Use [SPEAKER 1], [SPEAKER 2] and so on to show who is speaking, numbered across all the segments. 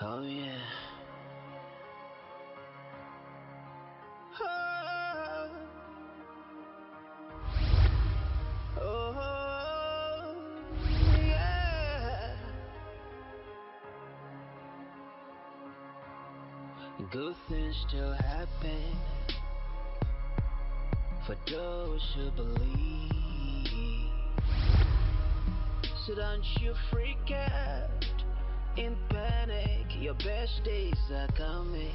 [SPEAKER 1] Oh yeah. Oh, yeah. Good things still happen for those who believe. So don't you freak out in panic. Your best days are coming.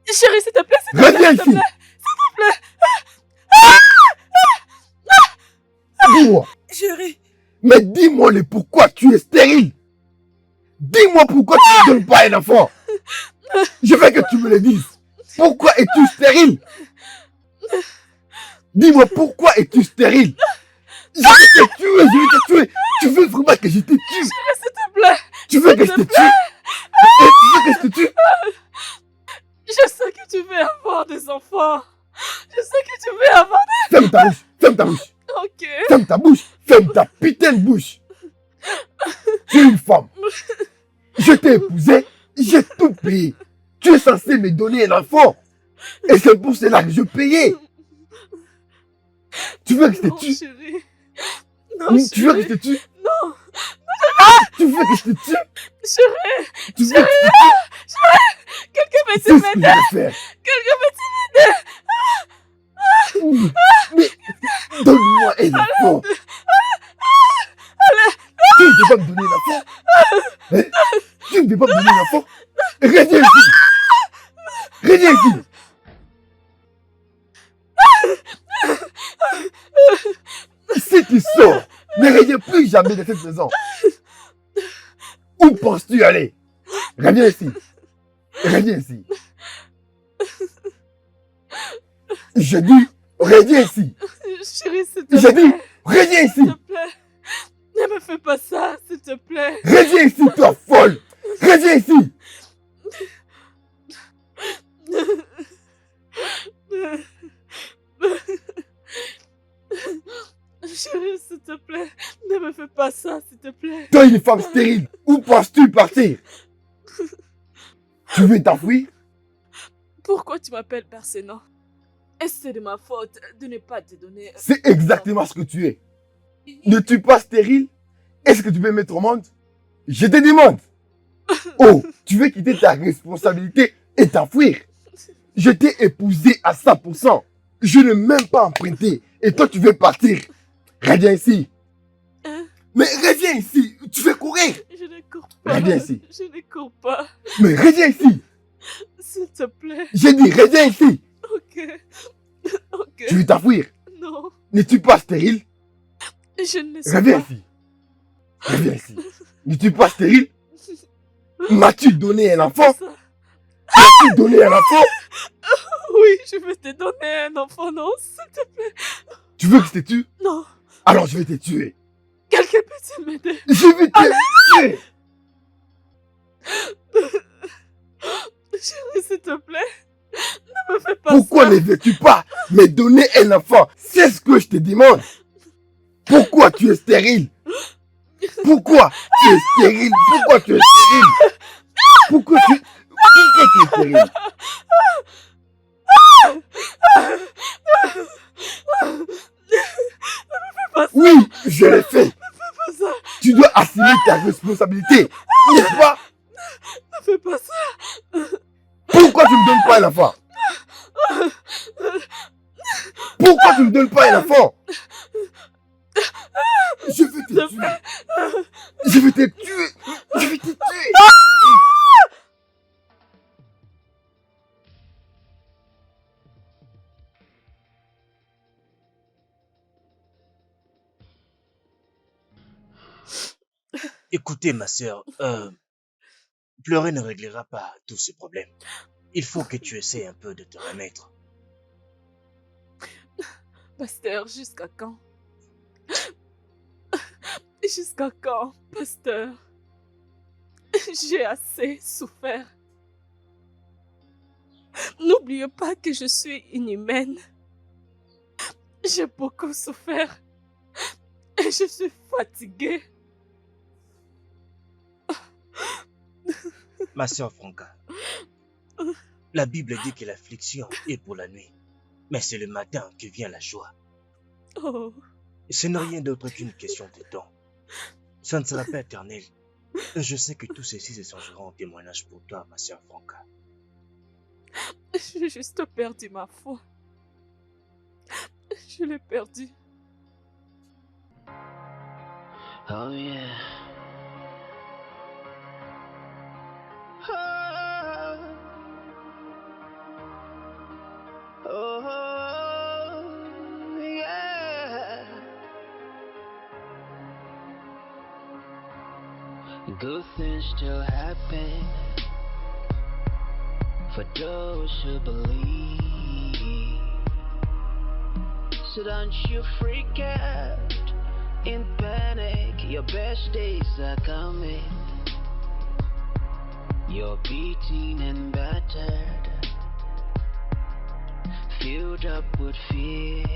[SPEAKER 2] Chérie, s'il te plaît, s'il te plaît,
[SPEAKER 3] Reviens
[SPEAKER 2] s'il te
[SPEAKER 3] ici.
[SPEAKER 2] plaît, s'il te plaît.
[SPEAKER 3] Dis-moi.
[SPEAKER 2] Chérie,
[SPEAKER 3] Mais dis-moi le pourquoi tu es stérile. Dis-moi pourquoi tu ne donnes pas un enfant. Je veux que tu me le dises. Pourquoi es-tu stérile? Dis-moi pourquoi es-tu stérile? Je vais te tuer, je vais te tuer. Tu veux vraiment que je te tue?
[SPEAKER 2] chérie, s'il te plaît.
[SPEAKER 3] Tu veux que je te tue? Et tu veux que je te tue?
[SPEAKER 2] Je sais que tu veux avoir des enfants. Je sais que tu veux avoir des...
[SPEAKER 3] Ferme ta bouche, ferme ta bouche.
[SPEAKER 2] Ok.
[SPEAKER 3] Ferme ta bouche, ferme ta putain de bouche. Tu es une femme. Je t'ai épousé, j'ai tout payé. Tu es censé me donner un enfant. Et c'est pour cela que je payais. Tu veux que je te
[SPEAKER 2] Non,
[SPEAKER 3] tue?
[SPEAKER 2] chérie. Non,
[SPEAKER 3] Tu veux que je
[SPEAKER 2] chérie.
[SPEAKER 3] te tue?
[SPEAKER 2] Non,
[SPEAKER 3] Tu veux que je te tue?
[SPEAKER 2] chérie.
[SPEAKER 3] Tu veux que je te tue?
[SPEAKER 2] Quelqu'un
[SPEAKER 3] C'est
[SPEAKER 2] peut
[SPEAKER 3] ce que je
[SPEAKER 2] t'aider.
[SPEAKER 3] vais faire.
[SPEAKER 2] Quelqu'un peut t'aider.
[SPEAKER 3] Mais donne-moi un enfant. Tu ne peux pas me donner un enfant? Hein? Tu ne peux pas me donner un enfant? Reviens ici. Reviens ici. Si tu sors, ne reviens plus jamais de cette maison. Où penses-tu aller? Reviens ici. Reviens ici. Je dis, reviens ici.
[SPEAKER 2] Chérie, s'il te
[SPEAKER 3] Je
[SPEAKER 2] plaît.
[SPEAKER 3] dis, reviens ici.
[SPEAKER 2] S'il te plaît. Ne me fais pas ça, s'il te plaît.
[SPEAKER 3] Reviens ici, toi folle. Reviens ici.
[SPEAKER 2] Chérie, s'il te plaît, ne me fais pas ça, s'il te plaît.
[SPEAKER 3] Toi, une femme stérile, où penses-tu partir? Tu veux t'enfuir?
[SPEAKER 2] Pourquoi tu m'appelles Persénan? Est-ce que c'est de ma faute de ne pas te donner...
[SPEAKER 3] C'est exactement ce que tu es. N'es-tu pas stérile? Est-ce que tu peux mettre au monde? Je te demande. Oh, tu veux quitter ta responsabilité et t'enfuir? Je t'ai épousé à 100%. Je n'ai même pas emprunté. Et toi, tu veux partir. Reviens ici.
[SPEAKER 2] Hein?
[SPEAKER 3] Mais reviens ici. Tu veux courir.
[SPEAKER 2] Je ne cours pas.
[SPEAKER 3] Reviens ici.
[SPEAKER 2] Je ne cours pas.
[SPEAKER 3] Mais reviens ici.
[SPEAKER 2] S'il te plaît.
[SPEAKER 3] J'ai dit, reviens ici.
[SPEAKER 2] Ok. Ok.
[SPEAKER 3] Tu veux t'enfuir.
[SPEAKER 2] Non,
[SPEAKER 3] N'es-tu pas stérile?
[SPEAKER 2] je ne le sais
[SPEAKER 3] Reviens
[SPEAKER 2] pas.
[SPEAKER 3] ici. Reviens ici. N'es-tu pas stérile? M'as-tu donné un enfant?
[SPEAKER 2] Ça.
[SPEAKER 3] M'as-tu donné un enfant?
[SPEAKER 2] Oui, je vais te donner un enfant, non, s'il te plaît.
[SPEAKER 3] Tu veux que je te tue?
[SPEAKER 2] Non,
[SPEAKER 3] Alors je vais te tuer.
[SPEAKER 2] quelqu'un peut-il m'aider?
[SPEAKER 3] Je vais te tuer.
[SPEAKER 2] Chérie, s'il te plaît, ne me fais pas
[SPEAKER 3] Pourquoi
[SPEAKER 2] ça.
[SPEAKER 3] ne veux-tu pas me donner un enfant? C'est ce que je te demande. Pourquoi tu es stérile? Pourquoi tu es stérile? Pourquoi tu es stérile? Pourquoi tu es stérile?
[SPEAKER 2] Pas ça,
[SPEAKER 3] Oui, je l'ai fait.
[SPEAKER 2] pas ça,
[SPEAKER 3] Tu dois assumer ta responsabilité. N'est-ce pas?
[SPEAKER 2] ne fais pas ça.
[SPEAKER 3] Pourquoi tu ne me donnes pas un enfant? Pourquoi tu ne me donnes pas un enfant? Je vais te tuer. Je vais te tuer. Je vais te tuer.
[SPEAKER 4] Écoutez, ma sœur, pleurer ne réglera pas tous ces problèmes. Il faut que tu essaies un peu de te remettre.
[SPEAKER 2] Pasteur, jusqu'à quand? Jusqu'à quand, pasteur? J'ai assez souffert. N'oubliez pas que je suis une humaine. J'ai beaucoup souffert. Et je suis fatiguée.
[SPEAKER 4] Ma sœur Franca, la Bible dit que l'affliction est pour la nuit, mais c'est le matin que vient la joie.
[SPEAKER 2] Oh,
[SPEAKER 4] Ce n'est rien d'autre qu'une question de temps. Ça ne sera pas éternel. Et je sais que tout ceci se changera en témoignage pour toi, ma sœur Franca.
[SPEAKER 2] j'ai juste perdu ma foi. Je l'ai perdue.
[SPEAKER 1] Oh yeah. Oh, oh, yeah. Good things still happen for those who believe. So don't you freak out in panic. Your best days are coming. You're beaten and battered, filled up with fear.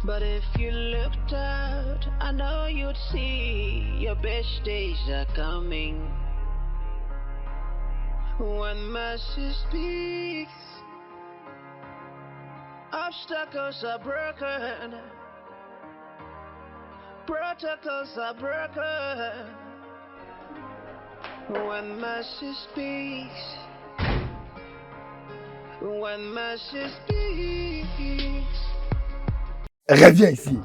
[SPEAKER 1] But if you looked out, I know you'd see your best days are coming. When mercy speaks, obstacles are broken, protocols are broken. When mercy speaks, when mercy speaks.
[SPEAKER 3] Reviens ici.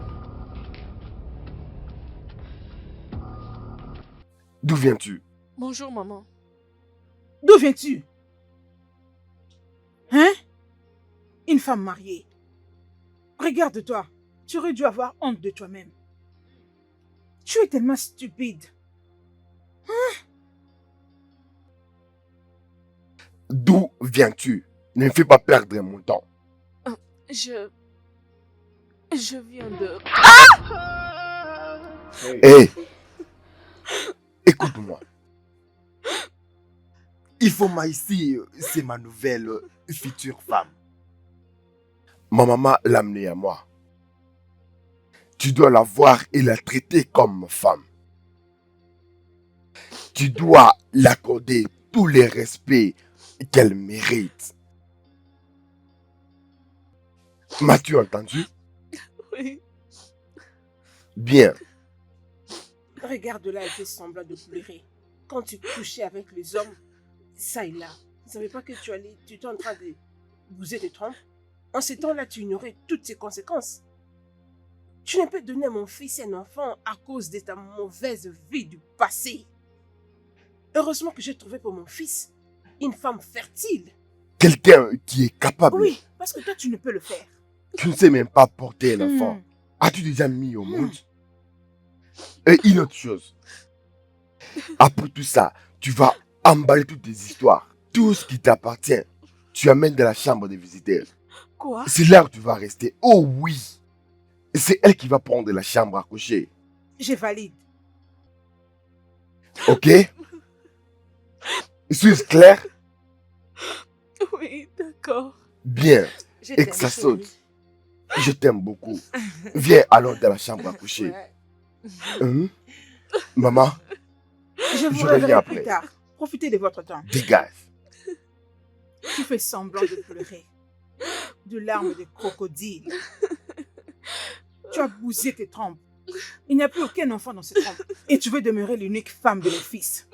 [SPEAKER 3] D'où viens-tu?
[SPEAKER 2] Bonjour, maman.
[SPEAKER 5] D'où viens-tu? Hein? Une femme mariée. Regarde-toi. Tu aurais dû avoir honte de toi-même. Tu es tellement stupide.
[SPEAKER 3] D'où viens-tu? Ne me fais pas perdre mon temps.
[SPEAKER 2] Je viens de...
[SPEAKER 3] Hé! Écoute-moi. Ifoma ici, c'est ma nouvelle future femme. Ma maman l'a amenée à moi. Tu dois la voir et la traiter comme femme. Tu dois l'accorder tous les respects qu'elle mérite. M'as-tu entendu?
[SPEAKER 2] Oui. »
[SPEAKER 3] Bien.
[SPEAKER 5] Regarde-la, elle fait semblant de pleurer. Quand tu couchais avec les hommes, ça et là, tu ne savais pas que tu étais en train de bouser tes trompes. En ces temps-là, tu ignorais toutes ces conséquences. Tu n'as pas donné à mon fils un enfant à cause de ta mauvaise vie du passé. Heureusement que j'ai trouvé pour mon fils une femme fertile.
[SPEAKER 3] Quelqu'un qui est capable.
[SPEAKER 5] Oui, parce que toi, tu ne peux le faire.
[SPEAKER 3] Tu ne sais même pas porter un enfant. As-tu déjà mis au monde? Et une autre chose. Après tout ça, tu vas emballer toutes tes histoires. Tout ce qui t'appartient. Tu amènes dans la chambre des visiteurs.
[SPEAKER 2] Quoi?
[SPEAKER 3] C'est là où tu vas rester. Oh oui. C'est elle qui va prendre la chambre à coucher.
[SPEAKER 5] Je valide.
[SPEAKER 3] Ok? Suis-je clair?
[SPEAKER 2] Oui, d'accord.
[SPEAKER 3] Bien.
[SPEAKER 5] Je
[SPEAKER 3] Et
[SPEAKER 5] t'aime,
[SPEAKER 3] que ça
[SPEAKER 5] chérie.
[SPEAKER 3] saute. Je t'aime beaucoup. Viens alors dans la chambre à coucher.
[SPEAKER 5] Ouais.
[SPEAKER 3] Maman,
[SPEAKER 5] Je vous
[SPEAKER 3] Je reviens
[SPEAKER 5] reverrai
[SPEAKER 3] après.
[SPEAKER 5] plus tard. Profitez de votre temps.
[SPEAKER 3] dégage.
[SPEAKER 5] Tu fais semblant de pleurer. De larmes de crocodile. Tu as bousillé tes trompes. Il n'y a plus aucun enfant dans ces trompes. Et tu veux demeurer l'unique femme de mon fils.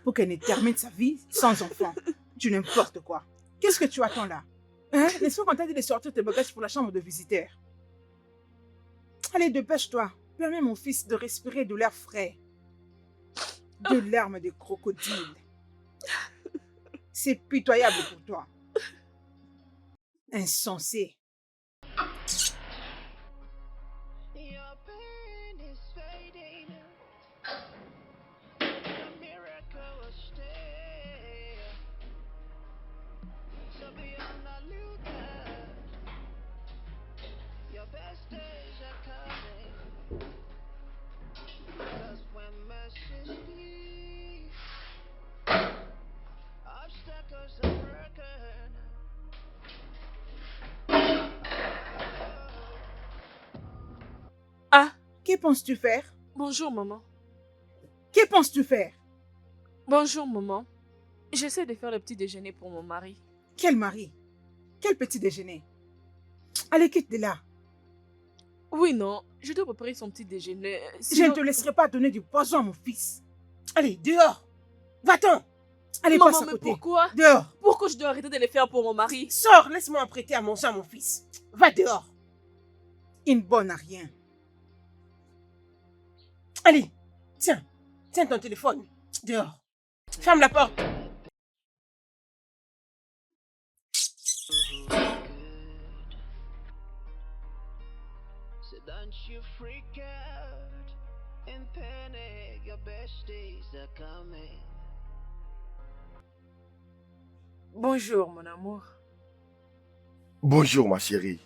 [SPEAKER 5] Pour qu'elle ne termine sa vie sans enfant. Tu n'importe quoi. Qu'est-ce que tu attends là? Hein? N'est-ce pas qu'on t'a dit de sortir tes bagages pour la chambre de visiteurs? Allez, dépêche-toi. Permets à mon fils de respirer de l'air frais. De larmes de crocodile. C'est pitoyable pour toi. Insensé.
[SPEAKER 1] Your pain is fading. The miracle will stay. So be on the lookout. Your best days are coming. 'Cause when mercy speaks, obstacles are broken.
[SPEAKER 5] Que penses-tu faire?
[SPEAKER 2] Bonjour, maman.
[SPEAKER 5] Que penses-tu faire?
[SPEAKER 2] Bonjour, maman. J'essaie de faire le petit déjeuner pour mon mari.
[SPEAKER 5] Quel mari? Quel petit déjeuner? Allez, quitte de là.
[SPEAKER 2] Oui, non, je dois préparer son petit déjeuner.
[SPEAKER 5] Je
[SPEAKER 2] Sinon...
[SPEAKER 5] ne te laisserai pas donner du poison à mon fils. Allez, dehors. Va-t'en. Allez,
[SPEAKER 2] Maman,
[SPEAKER 5] passe à
[SPEAKER 2] mais
[SPEAKER 5] côté.
[SPEAKER 2] pourquoi?
[SPEAKER 5] Dehors.
[SPEAKER 2] Pourquoi je dois arrêter de les faire pour mon mari?
[SPEAKER 5] Sors, laisse-moi apprêter à manger à mon fils. Va dehors. Une bonne à rien. Allez, tiens ton téléphone. Dehors. Ferme la porte.
[SPEAKER 1] So don't you freak out and panic. Your best days are coming.
[SPEAKER 6] Bonjour, mon amour.
[SPEAKER 3] Bonjour, ma chérie.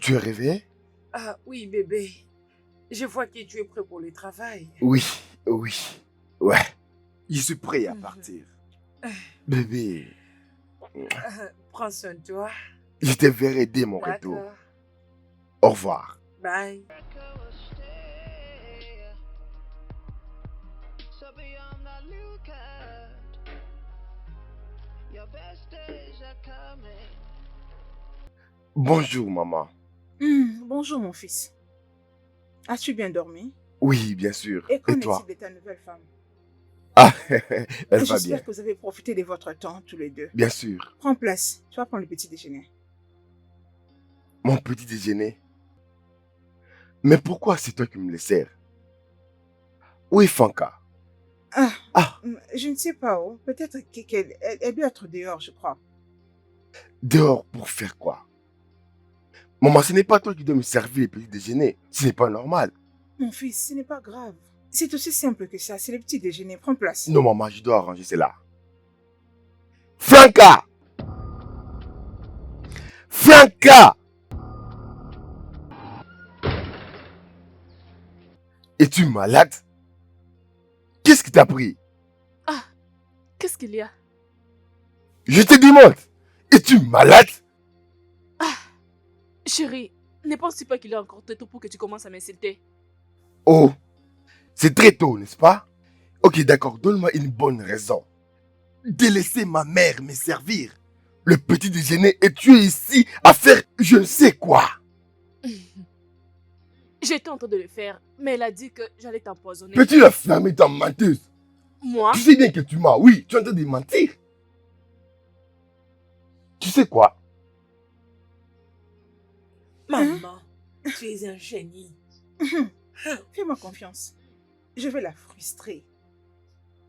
[SPEAKER 3] Tu es réveillée?
[SPEAKER 6] Ah oui, bébé. Je vois que tu es prêt pour le travail.
[SPEAKER 3] Oui. Ouais. Je suis prêt à partir. Bébé,
[SPEAKER 6] Prends soin de toi.
[SPEAKER 3] je te verrai dès mon retour.
[SPEAKER 6] D'accord.
[SPEAKER 3] Au revoir.
[SPEAKER 6] Bye.
[SPEAKER 1] America will stay. So be on the lookout. Your best days are coming.
[SPEAKER 3] Bonjour, maman.
[SPEAKER 5] Bonjour, mon fils. As-tu bien dormi?
[SPEAKER 3] Oui, bien sûr.
[SPEAKER 5] Et qu'en
[SPEAKER 3] Et toi?
[SPEAKER 5] est-il de ta nouvelle femme?
[SPEAKER 3] Ah, elle va bien.
[SPEAKER 5] J'espère que vous avez profité de votre temps, tous les deux.
[SPEAKER 3] Bien sûr.
[SPEAKER 5] Prends place. Tu vas prendre le petit déjeuner.
[SPEAKER 3] Mon petit déjeuner. Mais pourquoi c'est toi qui me le sers? Où est Fanka?
[SPEAKER 5] Je ne sais pas où. Peut-être qu'elle elle doit être dehors, je crois.
[SPEAKER 3] Dehors pour faire quoi? Maman, ce n'est pas toi qui dois me servir le petit déjeuner. Ce n'est pas normal.
[SPEAKER 5] Mon fils, ce n'est pas grave. C'est aussi simple que ça. C'est le petit déjeuner. Prends place.
[SPEAKER 3] Non, maman, je dois arranger cela. Franca! Franca! Es-tu malade? Qu'est-ce qui t'a pris?
[SPEAKER 2] Qu'est-ce qu'il y a?
[SPEAKER 3] Je te demande, es-tu malade?
[SPEAKER 2] Chérie, ne penses-tu pas qu'il est encore trop tôt pour que tu commences à m'insulter?
[SPEAKER 3] Oh, c'est très tôt, n'est-ce pas? Ok, d'accord, donne-moi une bonne raison de laisser ma mère me servir le petit déjeuner et tu es ici à faire je ne sais quoi.
[SPEAKER 2] J'étais en train de le faire, mais elle a dit que j'allais t'empoisonner.
[SPEAKER 3] Peux-tu la fermer ta menteuse?
[SPEAKER 2] Moi?
[SPEAKER 3] Tu sais bien que tu m'as, oui, tu es en train de mentir. Tu sais quoi?
[SPEAKER 6] Maman, tu es un génie.
[SPEAKER 5] Fais-moi confiance. Je vais la frustrer.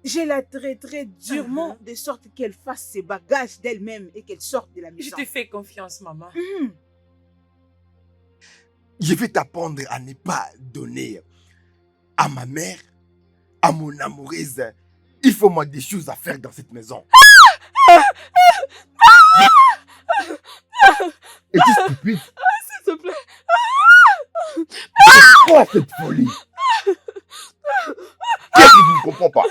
[SPEAKER 5] Je la traiterai durement de sorte qu'elle fasse ses bagages d'elle-même et qu'elle sorte de la
[SPEAKER 6] Je
[SPEAKER 5] maison.
[SPEAKER 6] te fais confiance, maman.
[SPEAKER 3] Je vais t'apprendre à ne pas donner à ma mère, à mon amoureuse. Il faut moi des choses à faire dans cette maison. Es-tu stupide?
[SPEAKER 2] S'il te plaît.
[SPEAKER 3] C'est quoi cette folie? Qu'est-ce que tu ne comprends pas?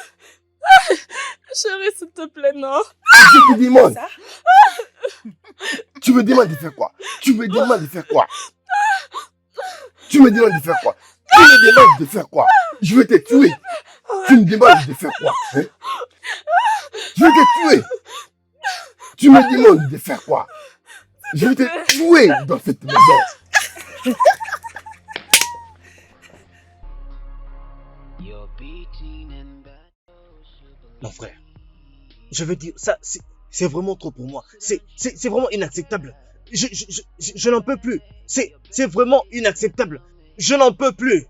[SPEAKER 2] Chérie, s'il te plaît, non.
[SPEAKER 3] Je te demande.
[SPEAKER 6] Ça?
[SPEAKER 3] Tu me demandes de faire quoi? Tu me demandes de faire quoi? Tu me demandes de faire quoi? Tu me demandes de faire quoi? Je vais te tuer. Tu me demandes de faire quoi? Hein? Je vais te tuer. Tu me demandes de faire quoi? Je vais te tuer dans cette maison.
[SPEAKER 1] You're beating and
[SPEAKER 4] Mon frère, je veux dire, ça, c'est vraiment trop pour moi. C'est vraiment inacceptable. Je n'en peux plus. C'est vraiment inacceptable. Je n'en peux plus.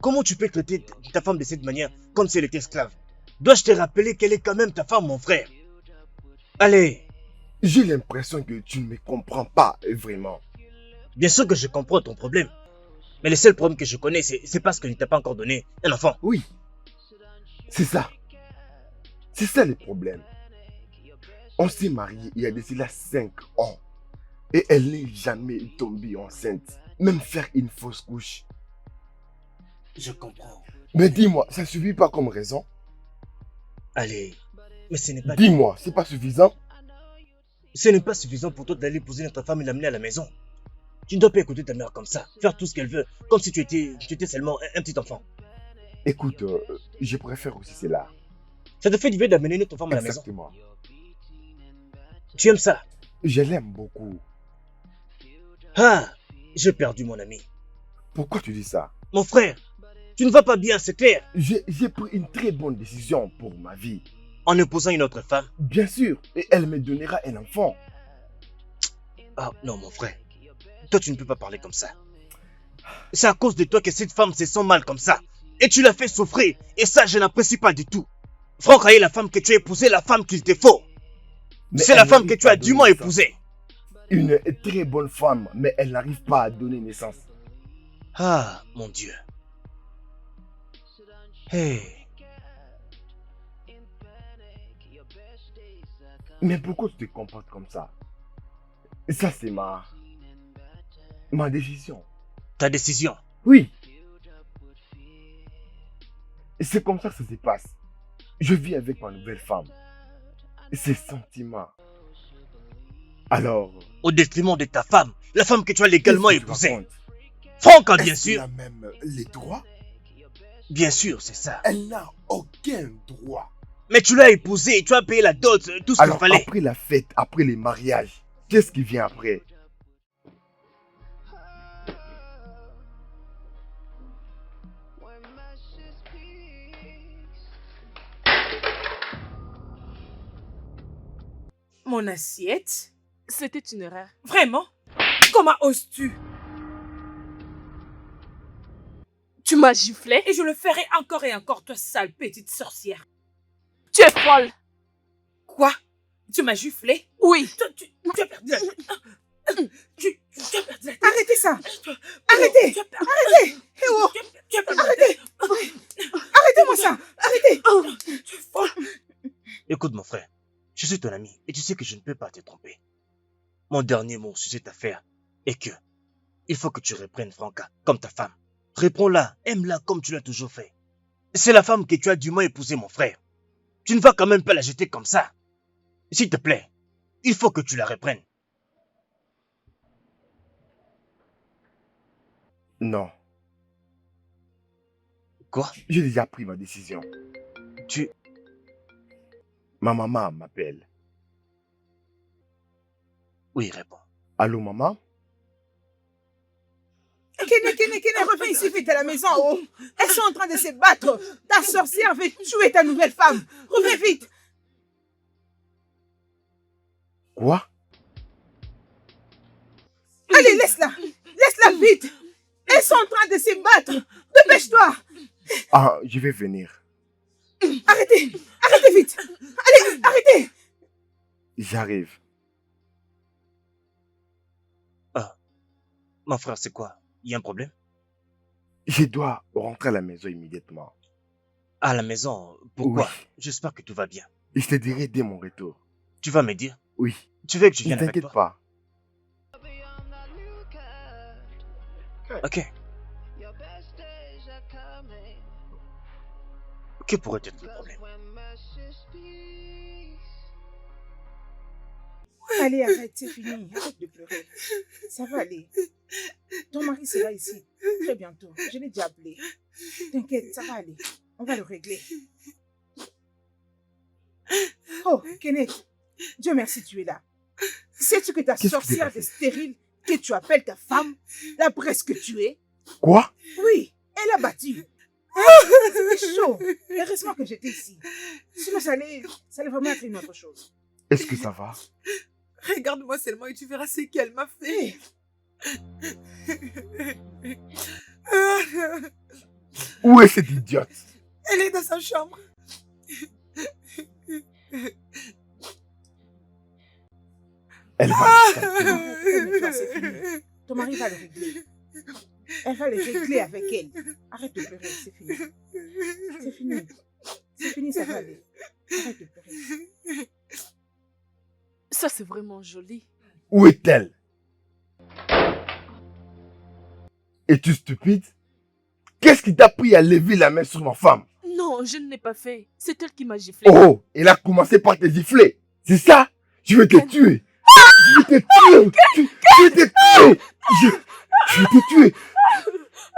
[SPEAKER 4] Comment tu peux traiter ta femme de cette manière, comme si elle était esclave? Dois-je te rappeler qu'elle est quand même ta femme, mon frère? Allez.
[SPEAKER 3] J'ai l'impression que tu ne me comprends pas vraiment.
[SPEAKER 4] Bien sûr que je comprends ton problème. Mais le seul problème que je connais, c'est parce que ne t'a pas encore donné un enfant.
[SPEAKER 3] Oui, c'est ça. C'est ça le problème. On s'est mariés il y a de cela 5 ans. Et elle n'est jamais tombée enceinte. Même faire une fausse couche.
[SPEAKER 4] Je comprends.
[SPEAKER 3] Mais dis-moi, ça ne suffit pas comme raison?
[SPEAKER 4] Allez. Mais ce n'est pas...
[SPEAKER 3] Dis-moi, c'est pas suffisant?
[SPEAKER 4] Ce n'est pas suffisant pour toi d'aller épouser notre femme et l'amener à la maison. Tu ne dois pas écouter ta mère comme ça, faire tout ce qu'elle veut, comme si tu étais seulement un petit enfant.
[SPEAKER 3] Écoute, je préfère aussi cela.
[SPEAKER 4] Ça te fait du bien d'amener une autre femme à la maison.
[SPEAKER 3] Exactement.
[SPEAKER 4] Tu aimes ça?
[SPEAKER 3] Je l'aime beaucoup.
[SPEAKER 4] Ah, j'ai perdu mon ami.
[SPEAKER 3] Pourquoi tu dis ça?
[SPEAKER 4] Mon frère, tu ne vas pas bien, c'est clair.
[SPEAKER 3] J'ai pris une très bonne décision pour ma vie.
[SPEAKER 4] En épousant une autre femme.
[SPEAKER 3] Bien sûr, et elle me donnera un enfant.
[SPEAKER 4] Ah non, mon frère. Toi, tu ne peux pas parler comme ça. C'est à cause de toi que cette femme se sent mal comme ça. Et tu l'as fait souffrir. Et ça, je n'apprécie pas du tout. Franck a eu la femme que tu as épousée, la femme qu'il te faut. C'est la femme que tu as dûment épousée.
[SPEAKER 3] Une très bonne femme, mais elle n'arrive pas à donner naissance.
[SPEAKER 4] Ah, mon Dieu. Hey.
[SPEAKER 3] Mais pourquoi tu te comportes comme ça? Ça, c'est ma décision.
[SPEAKER 4] Ta décision.
[SPEAKER 3] Oui. C'est comme ça que ça se passe. Je vis avec ma nouvelle femme. Ses sentiments. Alors...
[SPEAKER 4] Au détriment de ta femme. La femme que tu as légalement
[SPEAKER 3] qu'est-ce que tu
[SPEAKER 4] épousée.
[SPEAKER 3] racontes?
[SPEAKER 4] Franck, bien
[SPEAKER 3] Est-ce qu'elle
[SPEAKER 4] sûr.
[SPEAKER 3] a même les droits?
[SPEAKER 4] Bien sûr, c'est ça.
[SPEAKER 3] Elle n'a aucun droit.
[SPEAKER 4] Mais tu l'as épousée et tu as payé la dot, tout ce qu'il
[SPEAKER 3] Alors,
[SPEAKER 4] fallait.
[SPEAKER 3] après la fête, après les mariages, qu'est-ce qui vient après?
[SPEAKER 5] Mon assiette?
[SPEAKER 2] C'était une erreur.
[SPEAKER 5] Vraiment? Comment oses-tu?
[SPEAKER 2] Tu m'as giflé?
[SPEAKER 5] Et je le ferai encore et encore, toi sale petite sorcière.
[SPEAKER 2] Tu es folle.
[SPEAKER 5] Quoi? Tu m'as giflé?
[SPEAKER 2] Oui.
[SPEAKER 5] Tu as perdu la tête. Tu as perdu la tête. Arrêtez ça. Arrêtez. Arrêtez. Eh oh. Arrêtez. Arrêtez-moi ça. Arrêtez. Tu es folle.
[SPEAKER 4] Écoute, mon frère. Je suis ton ami et tu sais que je ne peux pas te tromper. Mon dernier mot sur cette affaire est que il faut que tu reprennes Franca comme ta femme. Réponds-la, aime-la comme tu l'as toujours fait. C'est la femme que tu as dûment épousée, mon frère. Tu ne vas quand même pas la jeter comme ça. S'il te plaît, il faut que tu la reprennes.
[SPEAKER 3] Non.
[SPEAKER 4] Quoi?
[SPEAKER 3] J'ai déjà pris ma décision. Ma maman m'appelle.
[SPEAKER 4] Oui, réponds.
[SPEAKER 3] Allô, maman?
[SPEAKER 5] Kene, reviens ici vite à la maison. Oh. Elles sont en train de se battre. Ta sorcière veut tuer ta nouvelle femme. Reviens vite.
[SPEAKER 3] Quoi?
[SPEAKER 5] Allez, laisse-la. Laisse-la vite. Elles sont en train de se battre. Dépêche-toi.
[SPEAKER 3] Ah, je vais venir.
[SPEAKER 5] Arrêtez. Arrêtez vite. Allez, arrêtez.
[SPEAKER 3] J'arrive.
[SPEAKER 4] Ah, mon frère, c'est quoi? Il y a un problème?
[SPEAKER 3] Je dois rentrer à la maison immédiatement.
[SPEAKER 4] À la maison? Pourquoi?
[SPEAKER 3] Oui.
[SPEAKER 4] J'espère que tout va bien.
[SPEAKER 3] Je te dirai dès mon retour.
[SPEAKER 4] Tu vas me dire?
[SPEAKER 3] Oui.
[SPEAKER 4] Tu veux que je
[SPEAKER 3] Ne
[SPEAKER 4] vienne avec
[SPEAKER 3] t'inquiète
[SPEAKER 4] toi?
[SPEAKER 3] pas.
[SPEAKER 4] Ok. Que pourrait être le problème?
[SPEAKER 5] Allez, arrête, c'est fini. Arrête de pleurer. Ça va aller. Ton mari sera ici très bientôt. Je l'ai déjà appelé. T'inquiète, ça va aller. On va le régler. Oh, Kenneth, Dieu merci, tu es là. Sais-tu que ta
[SPEAKER 3] Qu'est-ce qui s'est
[SPEAKER 5] sorcière
[SPEAKER 3] passé?
[SPEAKER 5] de stérile que tu appelles ta femme l'a presque tuée?
[SPEAKER 3] Quoi?
[SPEAKER 5] Oui, elle l'a battue. C'était chaud. Heureusement que j'étais ici. Sinon, ça allait vraiment être une autre chose.
[SPEAKER 3] Est-ce que ça va?
[SPEAKER 6] Regarde-moi seulement et tu verras ce qu'elle m'a fait.
[SPEAKER 3] Où est cette idiote?
[SPEAKER 6] Elle est dans sa chambre.
[SPEAKER 3] Elle va
[SPEAKER 5] Calme-toi, c'est fini. Ton mari va le régler. Elle va le régler avec elle. Arrête de pleurer, c'est fini. C'est fini. C'est fini, ça va aller. Arrête de pleurer.
[SPEAKER 2] Ça, c'est vraiment joli.
[SPEAKER 3] Où est-elle? Es-tu stupide? Qu'est-ce qui t'a pris à lever la main sur ma femme?
[SPEAKER 2] Non, je ne l'ai pas fait. C'est elle qui m'a giflé.
[SPEAKER 3] Oh, elle a commencé par te gifler. C'est ça? Je vais te tuer. Je vais te tuer. Je vais te tuer. Je vais te tuer.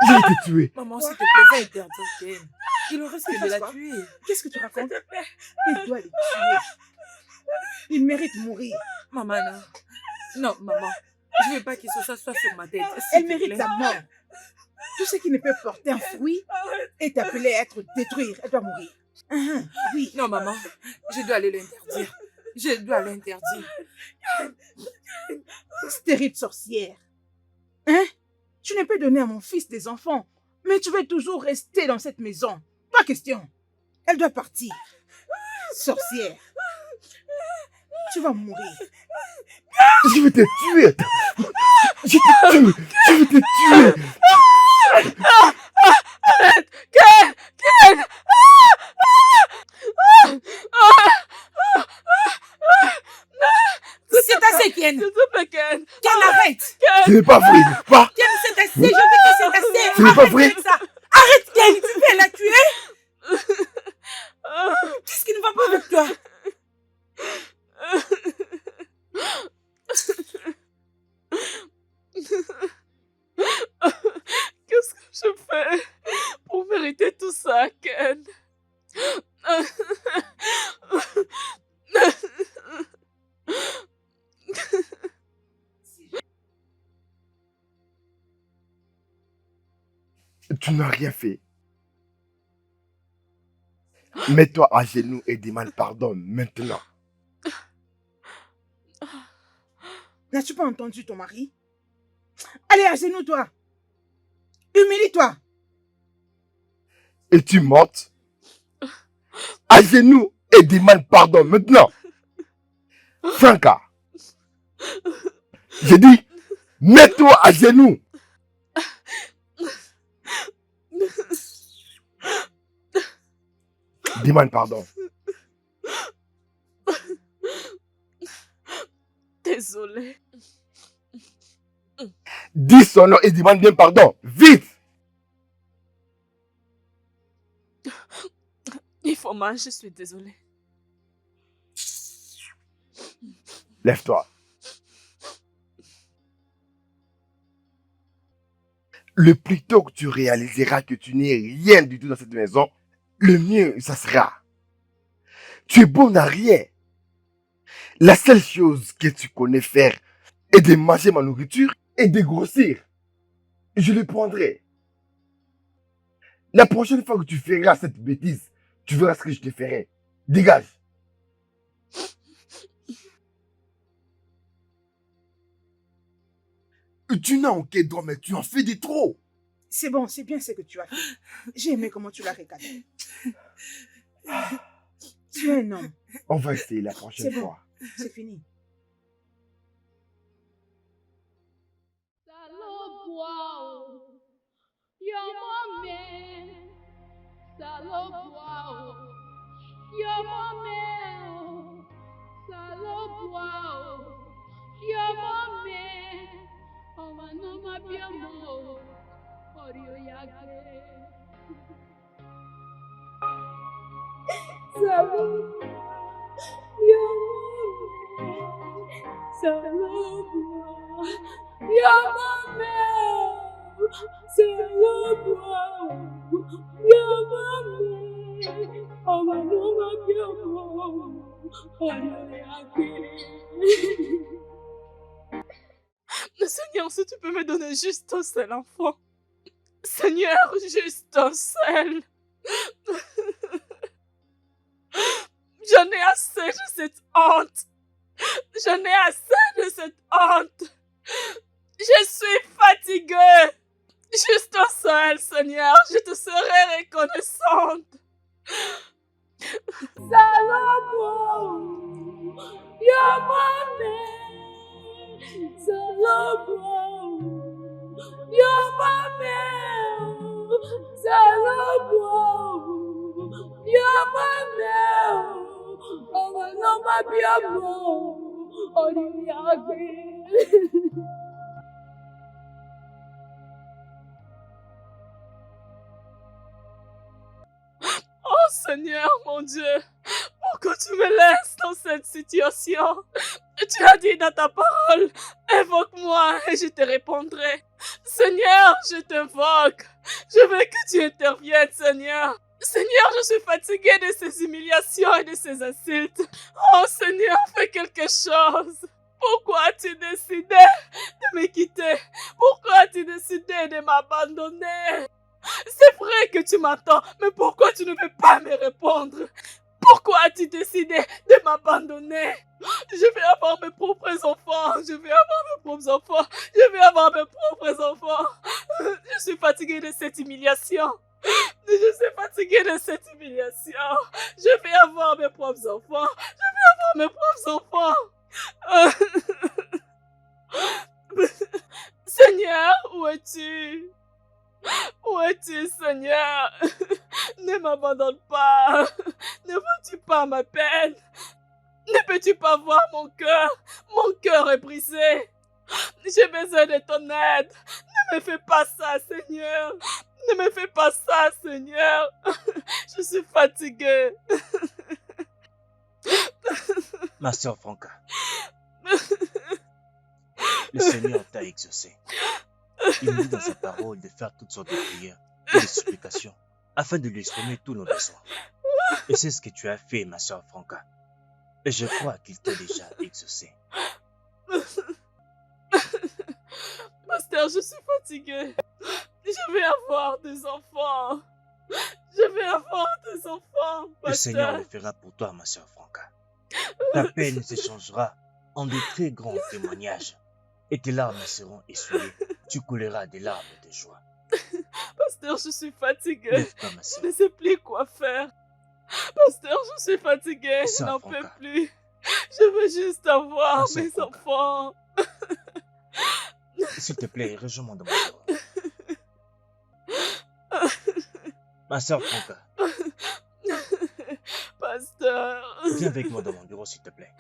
[SPEAKER 3] Je vais te tuer.
[SPEAKER 6] Maman, s'il te plaît, va interdire Ken. Il reste que de la tuer.
[SPEAKER 5] Qu'est-ce que tu racontes? Il doit les tuer. Il mérite de mourir.
[SPEAKER 6] Maman, non. Non, maman. Je veux pas qu'il se soit sur ma tête.
[SPEAKER 5] Elle mérite sa mort. Tout ce qui ne peut porter un fruit est appelé à être détruit. Elle doit mourir. Oui.
[SPEAKER 6] Non, maman. Je dois aller l'interdire. Je dois l'interdire.
[SPEAKER 5] Stérile sorcière. Hein? Tu ne peux donner à mon fils des enfants, mais tu veux toujours rester dans cette maison. Pas question. Elle doit partir. Sorcière. Tu vas mourir.
[SPEAKER 3] Je vais te tuer. Je te tue. Je vais te tuer.
[SPEAKER 2] Arrête! Ken! Ken!
[SPEAKER 5] C'est assez, Ken.
[SPEAKER 2] S'il te plaît, Ken!
[SPEAKER 5] Ken, arrête.
[SPEAKER 3] Ce n'est pas vrai, n'est-ce pas?
[SPEAKER 5] Ken, c'est assez. Je dis que c'est assez.
[SPEAKER 3] Ce n'est pas vrai.
[SPEAKER 5] Arrête avec ça. Arrête, Ken. Tu veux la tuer? Qu'est-ce qui ne va pas avec toi?
[SPEAKER 2] Qu'est-ce que je fais pour mériter tout ça, Ken?
[SPEAKER 3] Tu n'as rien fait. Mets-toi à genoux et demande pardon maintenant.
[SPEAKER 5] N'as-tu pas entendu ton mari? Allez, à genoux, toi. Humilie-toi.
[SPEAKER 3] Es-tu morte? À genoux et demande pardon maintenant. Franca. J'ai dit, mets-toi à genoux. Demande pardon.
[SPEAKER 2] Désolée.
[SPEAKER 3] Dis son nom et demande bien pardon. Vite!
[SPEAKER 2] Ifoma, je suis désolée.
[SPEAKER 3] Lève-toi. Le plus tôt que tu réaliseras que tu n'es rien du tout dans cette maison, le mieux ça sera. Tu es bon à rien. La seule chose que tu connais faire est de manger ma nourriture et de grossir. Je le prendrai. La prochaine fois que tu feras cette bêtise, tu verras ce que je te ferai. Dégage. Tu n'as aucun droit, mais tu en fais des trop.
[SPEAKER 5] C'est bon, c'est bien ce que tu as fait. J'ai aimé comment tu l'as recadré. Tu es un homme.
[SPEAKER 3] On va essayer la prochaine
[SPEAKER 5] C'est bon.
[SPEAKER 3] fois.
[SPEAKER 5] C'est fini.
[SPEAKER 2] Seigneur, si tu peux me donner juste un seul enfant. Seigneur, juste un seul. J'en ai assez de cette honte. J'en ai assez de cette honte. Je suis fatiguée. Juste un seul, Seigneur. Je te serai reconnaissante. Oh Seigneur, mon Dieu, pourquoi tu me laisses dans cette situation? Tu as dit dans ta parole, invoque-moi et je te répondrai. Seigneur, je t'invoque. Je veux que tu interviennes, Seigneur. Seigneur, je suis fatiguée de ces humiliations et de ces insultes. Oh Seigneur, fais quelque chose. Pourquoi as-tu décidé de me quitter? Pourquoi as-tu décidé de m'abandonner? C'est vrai que tu m'attends, mais pourquoi tu ne veux pas me répondre? Pourquoi as-tu décidé de m'abandonner? Je vais avoir mes propres enfants. Je vais avoir mes propres enfants. Je vais avoir mes propres enfants. Je suis fatiguée de cette humiliation. Je suis fatiguée de cette humiliation. Je vais avoir mes propres enfants. Je vais avoir mes propres enfants. Seigneur, où es-tu? Où es-tu, Seigneur? Ne m'abandonne pas. Ne vois-tu pas ma peine? Ne peux-tu pas voir mon cœur? Mon cœur est brisé. J'ai besoin de ton aide. Ne me fais pas ça, Seigneur. Ne me fais pas ça, Seigneur. Je suis fatiguée.
[SPEAKER 4] Ma sœur Franca, le Seigneur t'a exaucé. Il dit dans sa parole de faire toutes sortes de prières et de supplications afin de lui exprimer tous nos besoins. Et c'est ce que tu as fait, ma sœur Franca. Et je crois qu'il t'a déjà exaucé.
[SPEAKER 2] Pasteur, je suis fatiguée. Je vais avoir des enfants. Je vais avoir des enfants, pasteur.
[SPEAKER 4] Le Seigneur le fera pour toi, ma sœur Franca. Ta peine s'échangera en de très grands témoignages. Et tes larmes seront essuyées. Tu couleras des larmes de joie.
[SPEAKER 2] Pasteur, je suis fatiguée.
[SPEAKER 4] Lève-toi, ma
[SPEAKER 2] Je
[SPEAKER 4] sœur.
[SPEAKER 2] ne sais plus quoi faire. Pasteur, je suis fatiguée. Je
[SPEAKER 4] Sœur
[SPEAKER 2] n'en
[SPEAKER 4] Franca.
[SPEAKER 2] peux plus. Je veux juste avoir
[SPEAKER 4] Ma sœur
[SPEAKER 2] mes
[SPEAKER 4] Franca.
[SPEAKER 2] enfants.
[SPEAKER 4] S'il te plaît, rejoins-moi dans mon bureau. Ma sœur Franca,
[SPEAKER 2] Pasteur.
[SPEAKER 4] viens avec moi dans mon bureau, s'il te plaît.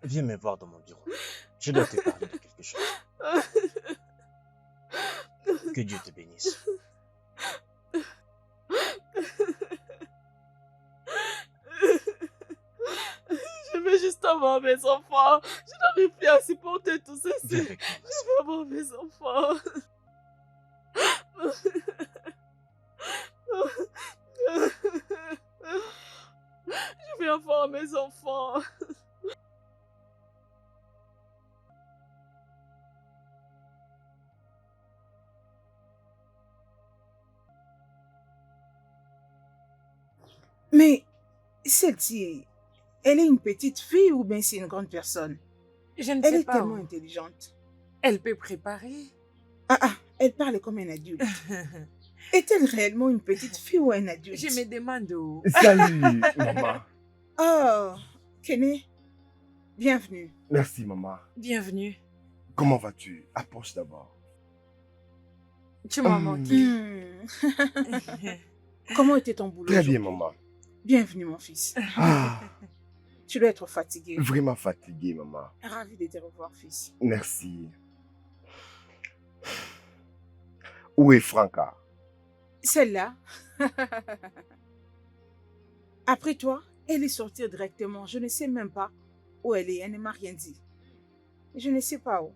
[SPEAKER 4] Viens me voir dans mon bureau. Je dois te parler de quelque chose. Que Dieu te bénisse.
[SPEAKER 2] Je veux juste avoir mes enfants. Je n'arrive plus à supporter tout
[SPEAKER 4] Viens
[SPEAKER 2] ceci.
[SPEAKER 4] avec moi, ma
[SPEAKER 2] Je
[SPEAKER 4] sœur.
[SPEAKER 2] veux avoir mes enfants. Je veux avoir mes enfants.
[SPEAKER 5] Mais celle-ci, elle est une petite fille ou bien c'est une grande personne?
[SPEAKER 6] Je ne
[SPEAKER 5] Elle
[SPEAKER 6] sais
[SPEAKER 5] est
[SPEAKER 6] pas.
[SPEAKER 5] tellement intelligente.
[SPEAKER 6] Elle peut préparer.
[SPEAKER 5] Ah, elle parle comme un adulte. Est-elle réellement une petite fille ou un adulte?
[SPEAKER 6] Je me demande où.
[SPEAKER 3] Salut, maman.
[SPEAKER 5] Oh, Kené, bienvenue.
[SPEAKER 3] Merci, maman.
[SPEAKER 6] Bienvenue.
[SPEAKER 3] Comment vas-tu? Approche d'abord.
[SPEAKER 6] Tu m'as manqué.
[SPEAKER 5] Comment était ton boulot
[SPEAKER 3] Très bien,
[SPEAKER 5] aujourd'hui?
[SPEAKER 3] maman.
[SPEAKER 5] Bienvenue, mon fils.
[SPEAKER 3] Ah,
[SPEAKER 5] Tu dois être fatigué.
[SPEAKER 3] vraiment fatigué, maman.
[SPEAKER 5] Ravi de te revoir, fils.
[SPEAKER 3] Merci. Où est Franca?
[SPEAKER 5] Celle-là, après toi, elle est sortie directement. Je ne sais même pas où elle est. Elle ne m'a rien dit. Je ne sais pas où.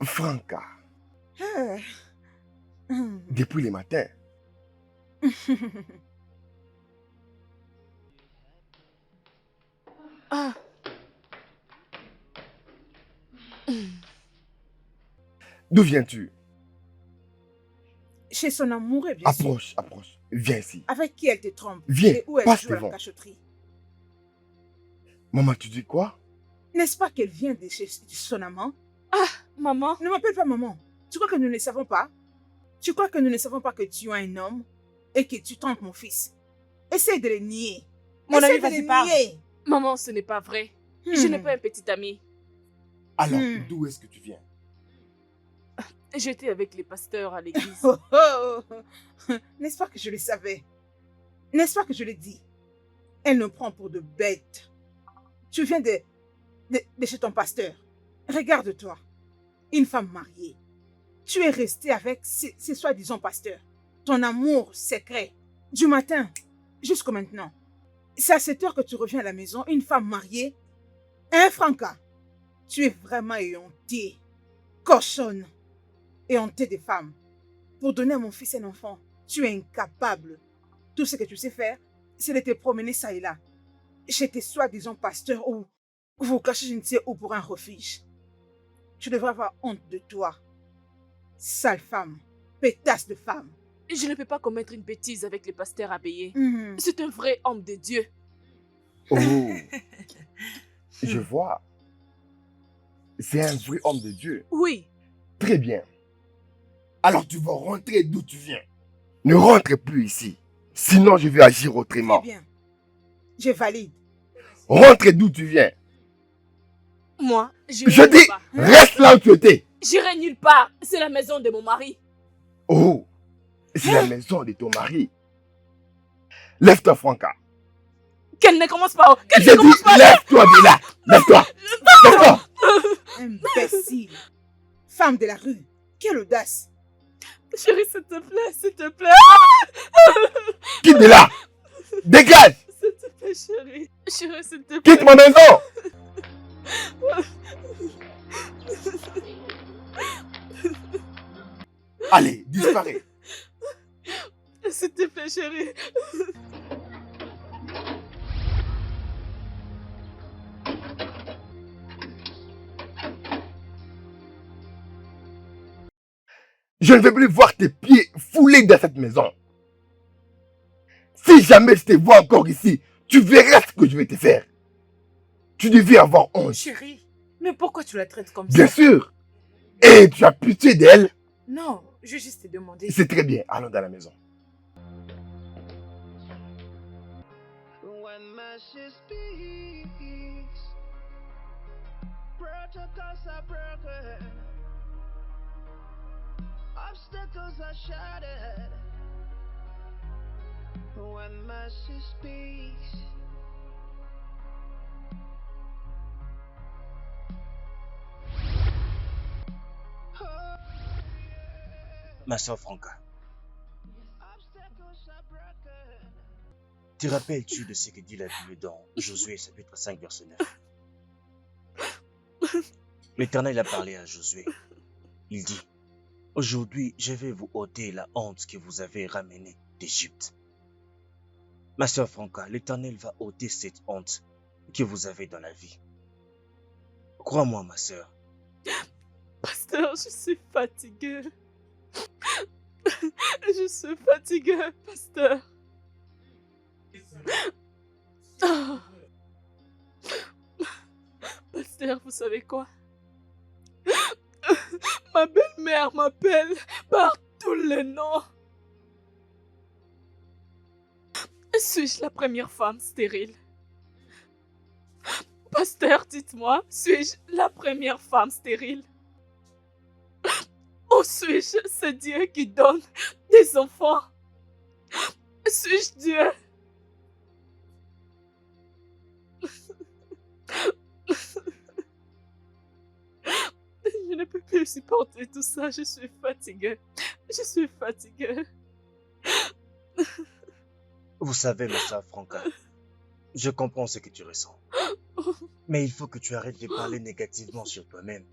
[SPEAKER 3] Franca,
[SPEAKER 5] Ah.
[SPEAKER 3] depuis le matin.
[SPEAKER 2] Ah.
[SPEAKER 3] D'où viens-tu?
[SPEAKER 5] Chez son amoureux, bien sûr.
[SPEAKER 3] Approche, approche. Viens ici.
[SPEAKER 5] Avec qui elle te trompe?
[SPEAKER 3] Viens,
[SPEAKER 5] Et où elle
[SPEAKER 3] passe
[SPEAKER 5] joue à la
[SPEAKER 3] devant.
[SPEAKER 5] cachotterie?
[SPEAKER 3] Maman, tu dis quoi?
[SPEAKER 5] N'est-ce pas qu'elle vient de chez son amant?
[SPEAKER 2] Maman,
[SPEAKER 5] Ne m'appelle pas maman. Tu crois que nous ne savons pas? Tu crois que nous ne savons pas que tu es un homme et que tu trompes mon fils? Essaye de le nier.
[SPEAKER 2] Mon
[SPEAKER 5] Essaye
[SPEAKER 2] ami,
[SPEAKER 5] de
[SPEAKER 2] vas-y,
[SPEAKER 5] le
[SPEAKER 2] parle.
[SPEAKER 5] nier.
[SPEAKER 2] maman, ce n'est pas vrai. Je n'ai
[SPEAKER 5] Hmm.
[SPEAKER 2] pas un petit ami.
[SPEAKER 3] Alors,
[SPEAKER 5] Hmm.
[SPEAKER 3] d'où est-ce que tu viens?
[SPEAKER 2] J'étais avec les pasteurs à l'église.
[SPEAKER 5] Oh, oh. N'est-ce pas que je le savais? N'est-ce pas que je l'ai dit? Elle nous prend pour de bêtes. Tu viens de chez ton pasteur. Regarde-toi. Une femme mariée. Tu es resté avec ces soi-disant pasteurs. ton amour secret, du matin jusqu'au maintenant. C'est à cette heure que tu reviens à la maison, une femme mariée. Hein, Franca? Tu es vraiment éhontée, cochonne, éhontée des femmes. Pour donner à mon fils un enfant, tu es incapable. Tout ce que tu sais faire, c'est de te promener ça et là, chez tes soi-disant pasteurs ou vous cachez je ne sais où pour un refuge. Tu devrais avoir honte de toi. Sale femme, pétasse de femme.
[SPEAKER 2] Je ne peux pas commettre une bêtise avec les pasteurs abbayés.
[SPEAKER 5] Mhm.
[SPEAKER 2] C'est un vrai homme de Dieu.
[SPEAKER 3] Oh, je vois. C'est un vrai homme de Dieu.
[SPEAKER 2] Oui.
[SPEAKER 3] Très bien. Alors tu vas rentrer d'où tu viens. Ne rentre plus ici. Sinon, je vais agir autrement.
[SPEAKER 5] Très bien. Je valide.
[SPEAKER 3] Rentre d'où tu viens.
[SPEAKER 2] Moi,
[SPEAKER 3] Je
[SPEAKER 2] nulle
[SPEAKER 3] dis,
[SPEAKER 2] part.
[SPEAKER 3] reste là où tu étais.
[SPEAKER 2] J'irai nulle part. C'est la maison de mon mari.
[SPEAKER 3] Oh, c'est la maison de ton mari. Lève-toi, Franca.
[SPEAKER 2] Qu'elle ne commence pas. Qu'elle
[SPEAKER 3] J'ai
[SPEAKER 2] ne
[SPEAKER 3] dit,
[SPEAKER 2] commence pas.
[SPEAKER 3] lève-toi de là. Lève-toi. Lève-toi.
[SPEAKER 5] Imbécile. Femme de la rue. Quelle audace.
[SPEAKER 2] Chérie, s'il te plaît, s'il te plaît.
[SPEAKER 3] Quitte de là. Dégage.
[SPEAKER 2] S'il te plaît, chérie. Chérie, s'il te plaît.
[SPEAKER 3] Quitte ma maison. Allez, disparais.
[SPEAKER 2] S'il te plaît, chérie.
[SPEAKER 3] Je ne veux plus voir tes pieds foulés dans cette maison. Si jamais je te vois encore ici, tu verras ce que je vais te faire. Tu devais avoir honte.
[SPEAKER 6] Chérie, mais pourquoi tu la traites comme
[SPEAKER 3] Bien
[SPEAKER 6] ça?
[SPEAKER 3] sûr. Et tu as pitié d'elle.
[SPEAKER 6] Non, je vais juste te demander.
[SPEAKER 3] C'est très bien. Allons dans la maison.
[SPEAKER 1] When message speaks, protocols are broken, obstacles are shattered. When message speaks,
[SPEAKER 4] Ma soeur Franca,
[SPEAKER 1] obstacles are broken.
[SPEAKER 4] te rappelles-tu de ce que dit la Bible dans Josué chapitre 5 verset 9? L'Éternel a parlé à Josué. Il dit, aujourd'hui je vais vous ôter la honte que vous avez ramenée d'Égypte. Ma soeur Franca, l'Éternel va ôter cette honte que vous avez dans la vie. Crois-moi ma soeur.
[SPEAKER 2] Pasteur, je suis fatiguée. Je suis fatiguée, pasteur. Ah. Pasteur, vous savez quoi? Ma belle-mère m'appelle par tous les noms. Suis-je la première femme stérile? Pasteur, dites-moi, suis-je la première femme stérile? Ou suis-je ce Dieu qui donne des enfants? Suis-je Dieu? Je ne peux plus supporter tout ça, je suis fatiguée. Je suis fatiguée.
[SPEAKER 4] Vous savez ma soeur Franca, je comprends ce que tu ressens. Mais il faut que tu arrêtes de parler négativement sur toi-même.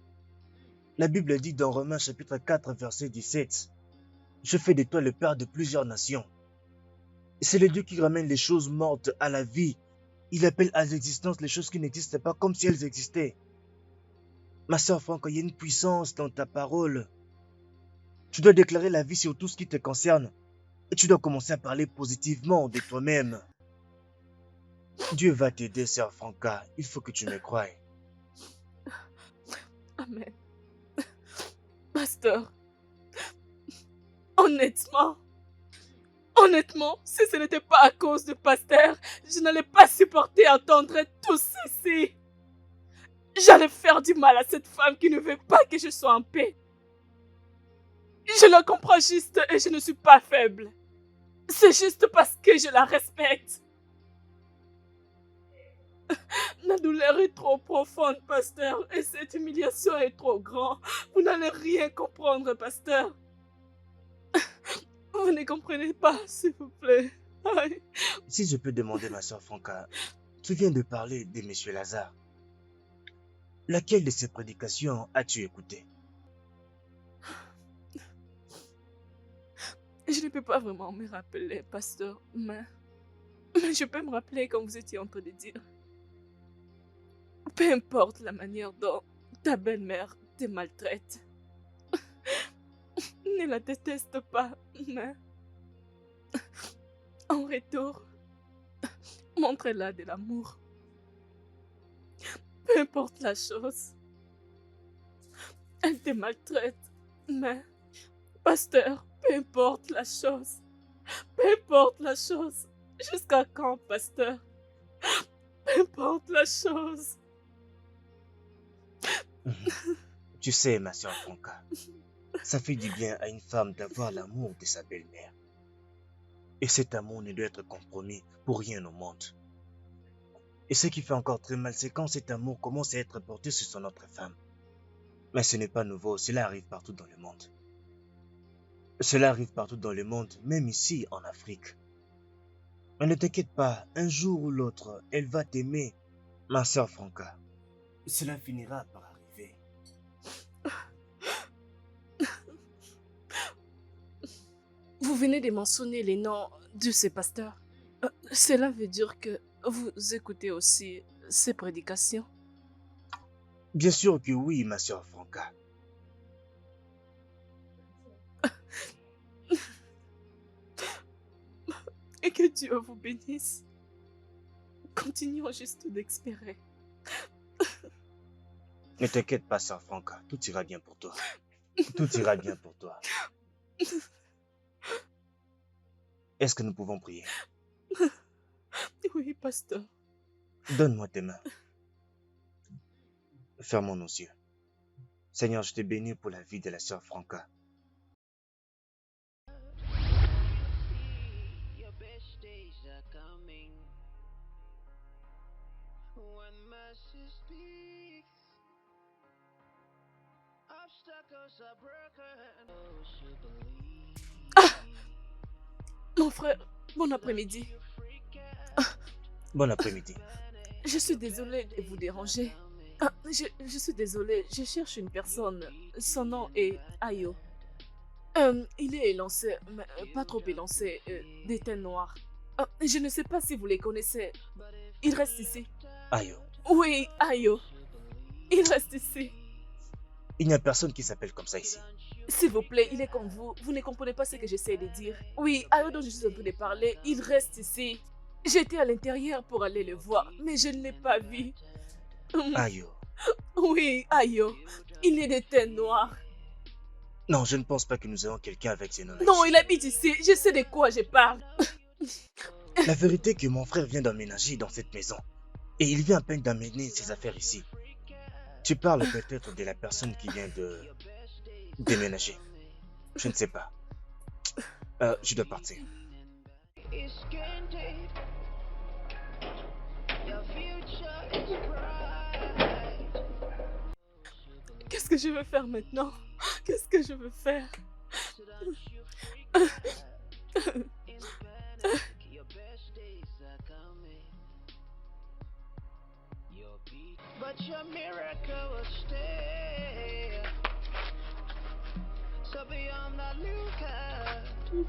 [SPEAKER 4] La Bible dit dans Romains chapitre 4 verset 17, « Je fais de toi le père de plusieurs nations. » C'est le Dieu qui ramène les choses mortes à la vie. Il appelle à l'existence les choses qui n'existent pas comme si elles existaient. Ma soeur Franca, il y a une puissance dans ta parole. Tu dois déclarer la vie sur tout ce qui te concerne. Et tu dois commencer à parler positivement de toi-même. Dieu va t'aider, sœur Franca. Il faut que tu me croies.
[SPEAKER 2] Amen. Pasteur, honnêtement, si ce n'était pas à cause de Pasteur, je n'allais pas supporter entendre tout ceci. J'allais faire du mal à cette femme qui ne veut pas que je sois en paix. Je la comprends juste et je ne suis pas faible. C'est juste parce que je la respecte. La douleur est trop profonde, pasteur, et cette humiliation est trop grande. Vous n'allez rien comprendre, pasteur. Vous ne comprenez pas, s'il vous plaît. Aïe.
[SPEAKER 4] Si je peux demander, ma soeur Franca, tu viens de parler de Monsieur Lazare. Laquelle de ses prédications as-tu écouté?
[SPEAKER 2] Je ne peux pas vraiment me rappeler, pasteur, mais je peux me rappeler quand vous étiez en train de dire. Peu importe la manière dont ta belle-mère te maltraite. Ne la déteste pas, mais en retour, montre-la de l'amour. Peu importe la chose. Elle te maltraite, mais pasteur, peu importe la chose. Peu importe la chose. Jusqu'à quand, pasteur? Peu importe la chose.
[SPEAKER 4] Tu sais, ma soeur Franca, ça fait du bien à une femme d'avoir l'amour de sa belle-mère. Et cet amour ne doit être compromis pour rien au monde. Et ce qui fait encore très mal, c'est quand cet amour commence à être porté sur son autre femme. Mais ce n'est pas nouveau, cela arrive partout dans le monde. Cela arrive partout dans le monde, même ici en Afrique. Mais ne t'inquiète pas, un jour ou l'autre, elle va t'aimer, ma soeur Franca. Cela finira par arriver.
[SPEAKER 2] Vous venez de mentionner les noms de ces pasteurs. Cela veut dire que vous écoutez aussi ces prédications?
[SPEAKER 4] Bien sûr que oui, ma soeur Franca.
[SPEAKER 2] Et que Dieu vous bénisse. Continuons juste d'espérer.
[SPEAKER 4] Ne t'inquiète pas, soeur Franca, tout ira bien pour toi. Tout ira bien pour toi. Est-ce que nous pouvons prier?
[SPEAKER 2] Oui, pasteur.
[SPEAKER 4] Donne-moi tes mains. Fermons nos yeux. Seigneur, je te bénis pour la vie de la sœur Franca.
[SPEAKER 1] Your best days are coming. When mercy speaks, obstacles are broken. Those who believe.
[SPEAKER 2] Mon frère, bon après-midi.
[SPEAKER 4] Bon après-midi.
[SPEAKER 2] Je suis désolée de vous déranger. Je suis désolée, je cherche une personne. Son nom est Ayo. Il est élancé, mais pas trop élancé, des teintes noires. Je ne sais pas si vous les connaissez. Il reste ici.
[SPEAKER 4] Ayo.
[SPEAKER 2] Oui, Ayo. Il reste ici.
[SPEAKER 4] Il n'y a personne qui s'appelle comme ça ici.
[SPEAKER 2] S'il vous plaît, il est comme vous. Vous ne comprenez pas ce que j'essaie de dire. Oui, Ayo dont je suis en train de parler, il reste ici. J'étais à l'intérieur pour aller le voir, mais je ne l'ai pas vu.
[SPEAKER 4] Ayo.
[SPEAKER 2] Oui, Ayo. Il est des teintes noires.
[SPEAKER 4] Non, je ne pense pas que nous ayons quelqu'un avec ces noms.
[SPEAKER 2] Non, il habite ici. Je sais de quoi je parle.
[SPEAKER 4] La vérité est que mon frère vient d'emménager dans cette maison. Et il vient à peine d'amener ses affaires ici. Tu parles peut-être de la personne qui vient de déménager. Je ne sais pas. Je dois partir.
[SPEAKER 1] It's scanted. Your future is bright.
[SPEAKER 2] Qu'est-ce que je veux faire maintenant? Qu'est-ce que je veux faire?
[SPEAKER 1] So don't you freak out. In panic, your best days are coming. Your peak, but your miracle will stay. So be on the lookout.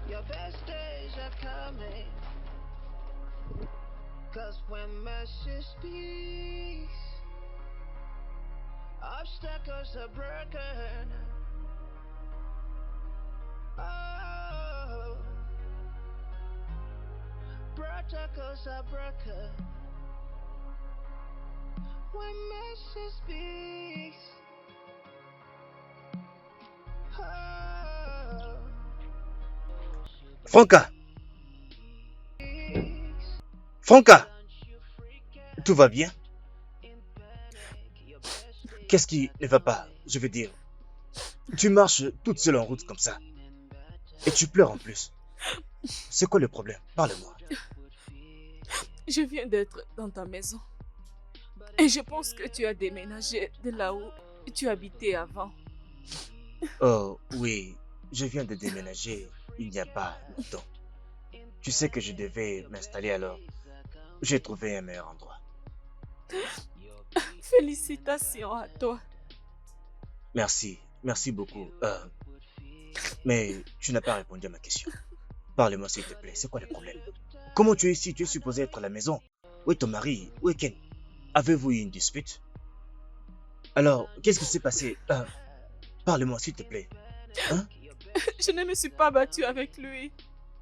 [SPEAKER 1] Your best days are coming. 'Cause when mercy speaks, obstacles are broken. Oh, protocols are broken. When mercy speaks, oh,
[SPEAKER 4] Franca! Franca! Tout va bien? Qu'est-ce qui ne va pas? Je veux dire, tu marches toute seule en route comme ça. Et tu pleures en plus. C'est quoi le problème? Parle-moi.
[SPEAKER 2] Je viens d'être dans ta maison. Et je pense que tu as déménagé de là où tu habitais avant.
[SPEAKER 4] Oh, oui. je viens de déménager il n'y a pas longtemps. Tu sais que je devais m'installer alors. J'ai trouvé un meilleur endroit.
[SPEAKER 2] Félicitations à toi.
[SPEAKER 4] Merci, merci beaucoup. Mais tu n'as pas répondu à ma question. Parle-moi s'il te plaît, c'est quoi le problème? Comment tu es ici? Tu es supposé être à la maison. Où est ton mari? Où est Ken? Avez-vous eu une dispute? Alors, qu'est-ce qui s'est passé? Parle-moi s'il te plaît. Hein?
[SPEAKER 2] Je ne me suis pas battue avec lui.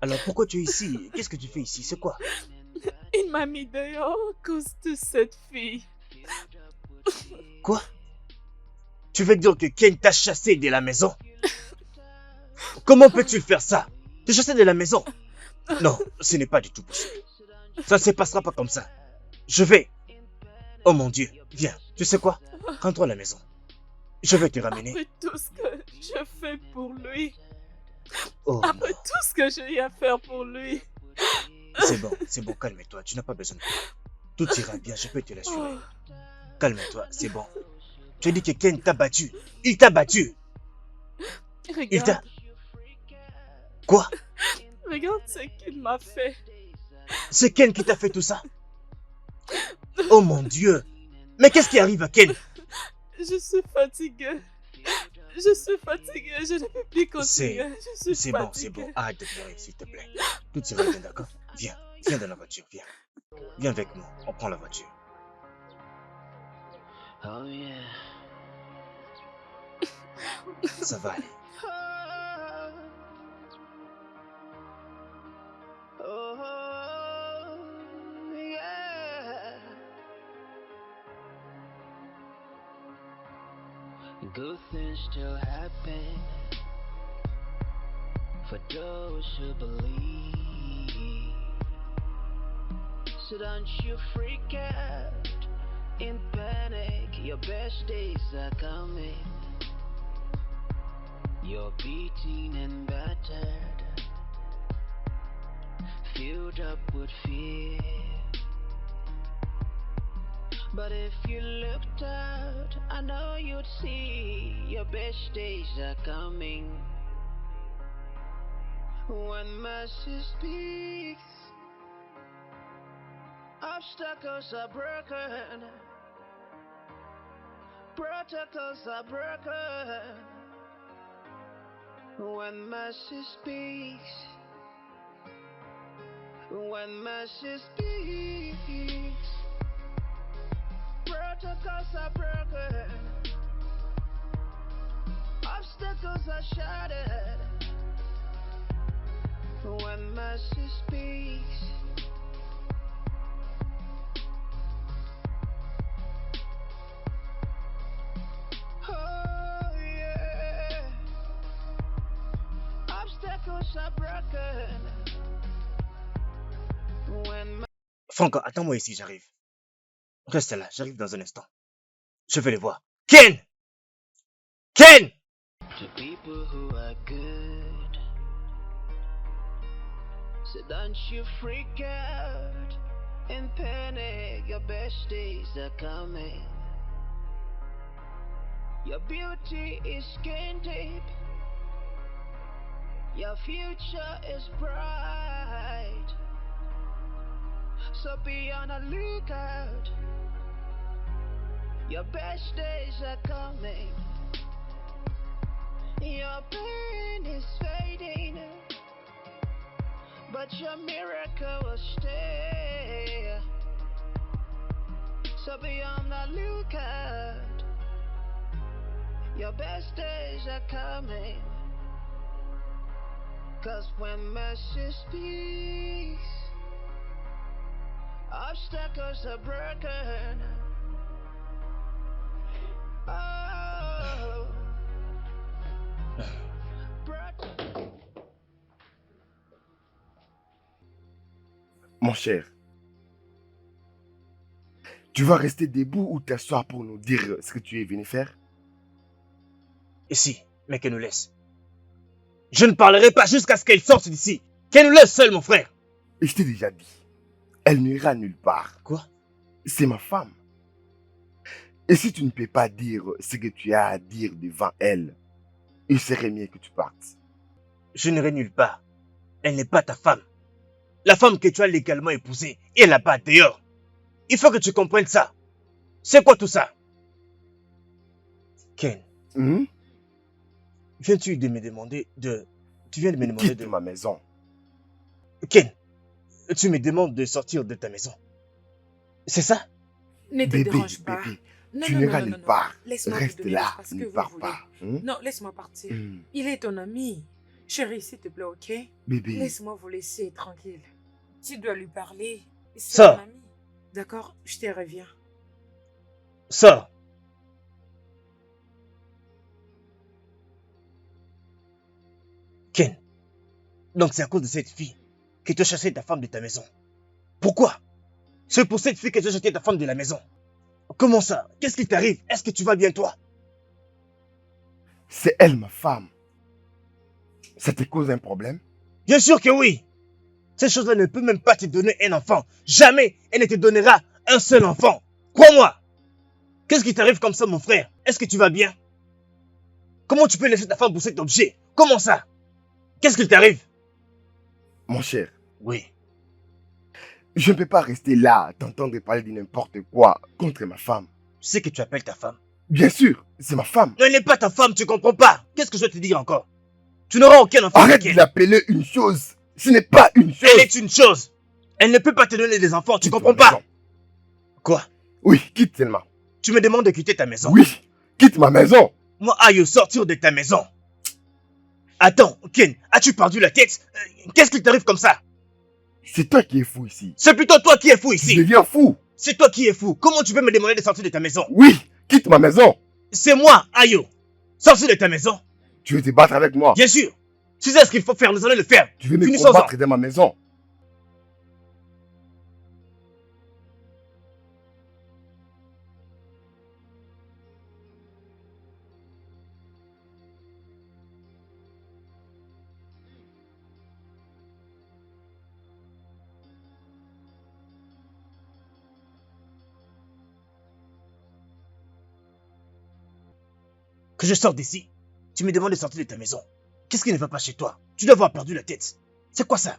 [SPEAKER 4] Alors pourquoi tu es ici? Qu'est-ce que tu fais ici? C'est quoi?
[SPEAKER 2] Il m'a mis dehors à cause de cette fille.
[SPEAKER 4] Quoi? Tu veux dire que Ken t'a chassé de la maison? Comment peux-tu faire ça? Te chasser de la maison? Non, ce n'est pas du tout possible. Ça ne se passera pas comme ça. Je vais... Oh mon Dieu, viens, tu sais quoi? Rentre à la maison. Je vais te ramener.
[SPEAKER 2] Après tout ce que je fais pour lui.
[SPEAKER 4] Oh
[SPEAKER 2] Après
[SPEAKER 4] non,
[SPEAKER 2] tout ce que j'ai eu à faire pour lui.
[SPEAKER 4] c'est bon, calme-toi, tu n'as pas besoin de moi. Tout ira bien, je peux te l'assurer.
[SPEAKER 2] Oh,
[SPEAKER 4] Calme-toi, c'est bon. Tu as dit que Ken t'a battu. Il t'a battu. Il t'a...
[SPEAKER 2] regarde,
[SPEAKER 4] Quoi?
[SPEAKER 2] regarde ce qu'il m'a fait.
[SPEAKER 4] C'est Ken qui t'a fait tout ça? Oh mon Dieu. Mais qu'est-ce qui arrive à Ken?
[SPEAKER 2] Je suis fatiguée. Je suis fatiguée, je ne peux plus
[SPEAKER 4] C'est-
[SPEAKER 2] continuer. Je suis
[SPEAKER 4] C'est
[SPEAKER 2] fatiguée.
[SPEAKER 4] bon, arrête de pleurer, s'il te plaît. Tout ira bien, d'accord? Viens, viens dans la voiture, viens. Viens avec nous, on prend la voiture.
[SPEAKER 1] Oh yeah.
[SPEAKER 4] Ça va aller.
[SPEAKER 1] Oh, yeah. Good things still happen for those who believe. So don't you freak out in panic. Your best days are coming. You're beaten and battered, filled up with fear. But if you looked out, I know you'd see your best days are coming. When mercy speaks, obstacles are broken, protocols are broken. When mercy speaks, when mercy speaks, protocols are broken, obstacles are shattered. When mercy speaks, oh yeah, obstacles are broken. When
[SPEAKER 4] Franck, attends-moi ici, j'arrive. Reste là, j'arrive dans un instant. Je vais les voir. Ken! Ken!
[SPEAKER 1] to people who are good, so don't you freak out and panic. Your best days are coming. Your beauty is skin deep. Your future is bright. So be on the lookout. Your best days are coming. Your pain is fading, but your miracle will stay. So be on the lookout. Your best days are coming. 'Cause when mercy speaks, obstacles are broken. Oh,
[SPEAKER 3] Mon cher, tu vas rester debout ou t'asseoir pour nous dire ce que tu es venu faire?
[SPEAKER 4] Ici, mais qu'elle nous laisse. Je ne parlerai pas jusqu'à ce qu'elle sorte d'ici. Qu'elle nous laisse seul, mon frère.
[SPEAKER 3] Et je t'ai déjà dit, elle n'ira nulle part.
[SPEAKER 4] Quoi?
[SPEAKER 3] C'est ma femme. Et si tu ne peux pas dire ce que tu as à dire devant elle, il serait mieux que tu partes.
[SPEAKER 4] Je n'irai nulle part. Elle n'est pas ta femme. La femme que tu as légalement épousée est là-bas dehors. Il faut que tu comprennes ça. C'est quoi tout ça? Ken,
[SPEAKER 3] Hmm?
[SPEAKER 4] viens-tu de me demander de... Tu viens de me demander
[SPEAKER 3] Quitte
[SPEAKER 4] de...
[SPEAKER 3] ma maison.
[SPEAKER 4] Ken, tu me demandes de sortir de ta maison. C'est ça?
[SPEAKER 6] Ne te
[SPEAKER 3] Bébé,
[SPEAKER 6] dérange pas.
[SPEAKER 3] bébé,
[SPEAKER 6] Non,
[SPEAKER 3] tu
[SPEAKER 6] non,
[SPEAKER 3] n'iras
[SPEAKER 6] non, non,
[SPEAKER 3] nulle
[SPEAKER 6] non.
[SPEAKER 3] part.
[SPEAKER 6] Laisse-moi te
[SPEAKER 3] Reste
[SPEAKER 6] donner
[SPEAKER 3] là,
[SPEAKER 6] l'espace que
[SPEAKER 3] ne
[SPEAKER 6] vous
[SPEAKER 3] pars
[SPEAKER 6] voulez.
[SPEAKER 3] pas. Hmm?
[SPEAKER 6] Non, laisse-moi partir.
[SPEAKER 3] Hmm.
[SPEAKER 6] Il est ton ami. Chérie, s'il te plaît, ok?
[SPEAKER 3] Bébé,
[SPEAKER 6] Laisse-moi vous laisser tranquille. Tu dois lui parler. C'est
[SPEAKER 4] Ça.
[SPEAKER 6] ton ami. D'accord, je te reviens.
[SPEAKER 4] Sors. Ken, donc c'est à cause de cette fille que tu as chassé ta femme de ta maison. Pourquoi? C'est pour cette fille que tu as chassé ta femme de la maison. Comment ça? Qu'est-ce qui t'arrive? Est-ce que tu vas bien toi?
[SPEAKER 3] c'est elle ma femme. Ça te cause un problème?
[SPEAKER 4] Bien sûr que oui. Cette chose-là ne peut même pas te donner un enfant. Jamais elle ne te donnera un seul enfant. Crois-moi. Qu'est-ce qui t'arrive comme ça, mon frère? Est-ce que tu vas bien? Comment tu peux laisser ta femme pour cet objet? Comment ça? Qu'est-ce qui t'arrive?
[SPEAKER 3] Mon cher,
[SPEAKER 4] Oui.
[SPEAKER 3] je ne peux pas rester là à t'entendre parler de n'importe quoi contre ma femme.
[SPEAKER 4] Tu sais que tu appelles ta femme.
[SPEAKER 3] Bien sûr, c'est ma femme.
[SPEAKER 4] Non, elle n'est pas ta femme, tu comprends pas. Qu'est-ce que je dois te dire encore? Tu n'auras aucun enfant
[SPEAKER 3] Arrête
[SPEAKER 4] avec
[SPEAKER 3] de
[SPEAKER 4] elle.
[SPEAKER 3] l'appeler une chose. Ce n'est pas une chose.
[SPEAKER 4] Elle est une chose. Elle ne peut pas te donner des enfants, tu
[SPEAKER 3] Quitte
[SPEAKER 4] comprends
[SPEAKER 3] ma
[SPEAKER 4] pas?
[SPEAKER 3] maison.
[SPEAKER 4] Quoi?
[SPEAKER 3] Oui, quitte Selma.
[SPEAKER 4] Tu me demandes de quitter ta maison?
[SPEAKER 3] Oui, quitte ma maison.
[SPEAKER 4] Moi, aïe, sortir de ta maison. Attends, Ken, as-tu perdu la tête? Qu'est-ce qui t'arrive comme ça?
[SPEAKER 3] C'est toi qui es fou ici.
[SPEAKER 4] C'est plutôt toi qui es fou
[SPEAKER 3] Tu
[SPEAKER 4] ici.
[SPEAKER 3] deviens fou.
[SPEAKER 4] C'est toi qui es fou. Comment tu peux me demander de sortir de ta maison?
[SPEAKER 3] Oui, quitte ma maison.
[SPEAKER 4] C'est moi, Ayo. Sortir de ta maison.
[SPEAKER 3] Tu veux te battre avec moi.
[SPEAKER 4] Bien sûr. Si c'est ce qu'il faut faire, nous allons le faire.
[SPEAKER 3] Tu veux me
[SPEAKER 4] Finissons-en.
[SPEAKER 3] combattre dans ma maison.
[SPEAKER 4] Que je sorte d'ici. Tu me demandes de sortir de ta maison. Qu'est-ce qui ne va pas chez toi? Tu dois avoir perdu la tête. C'est quoi ça?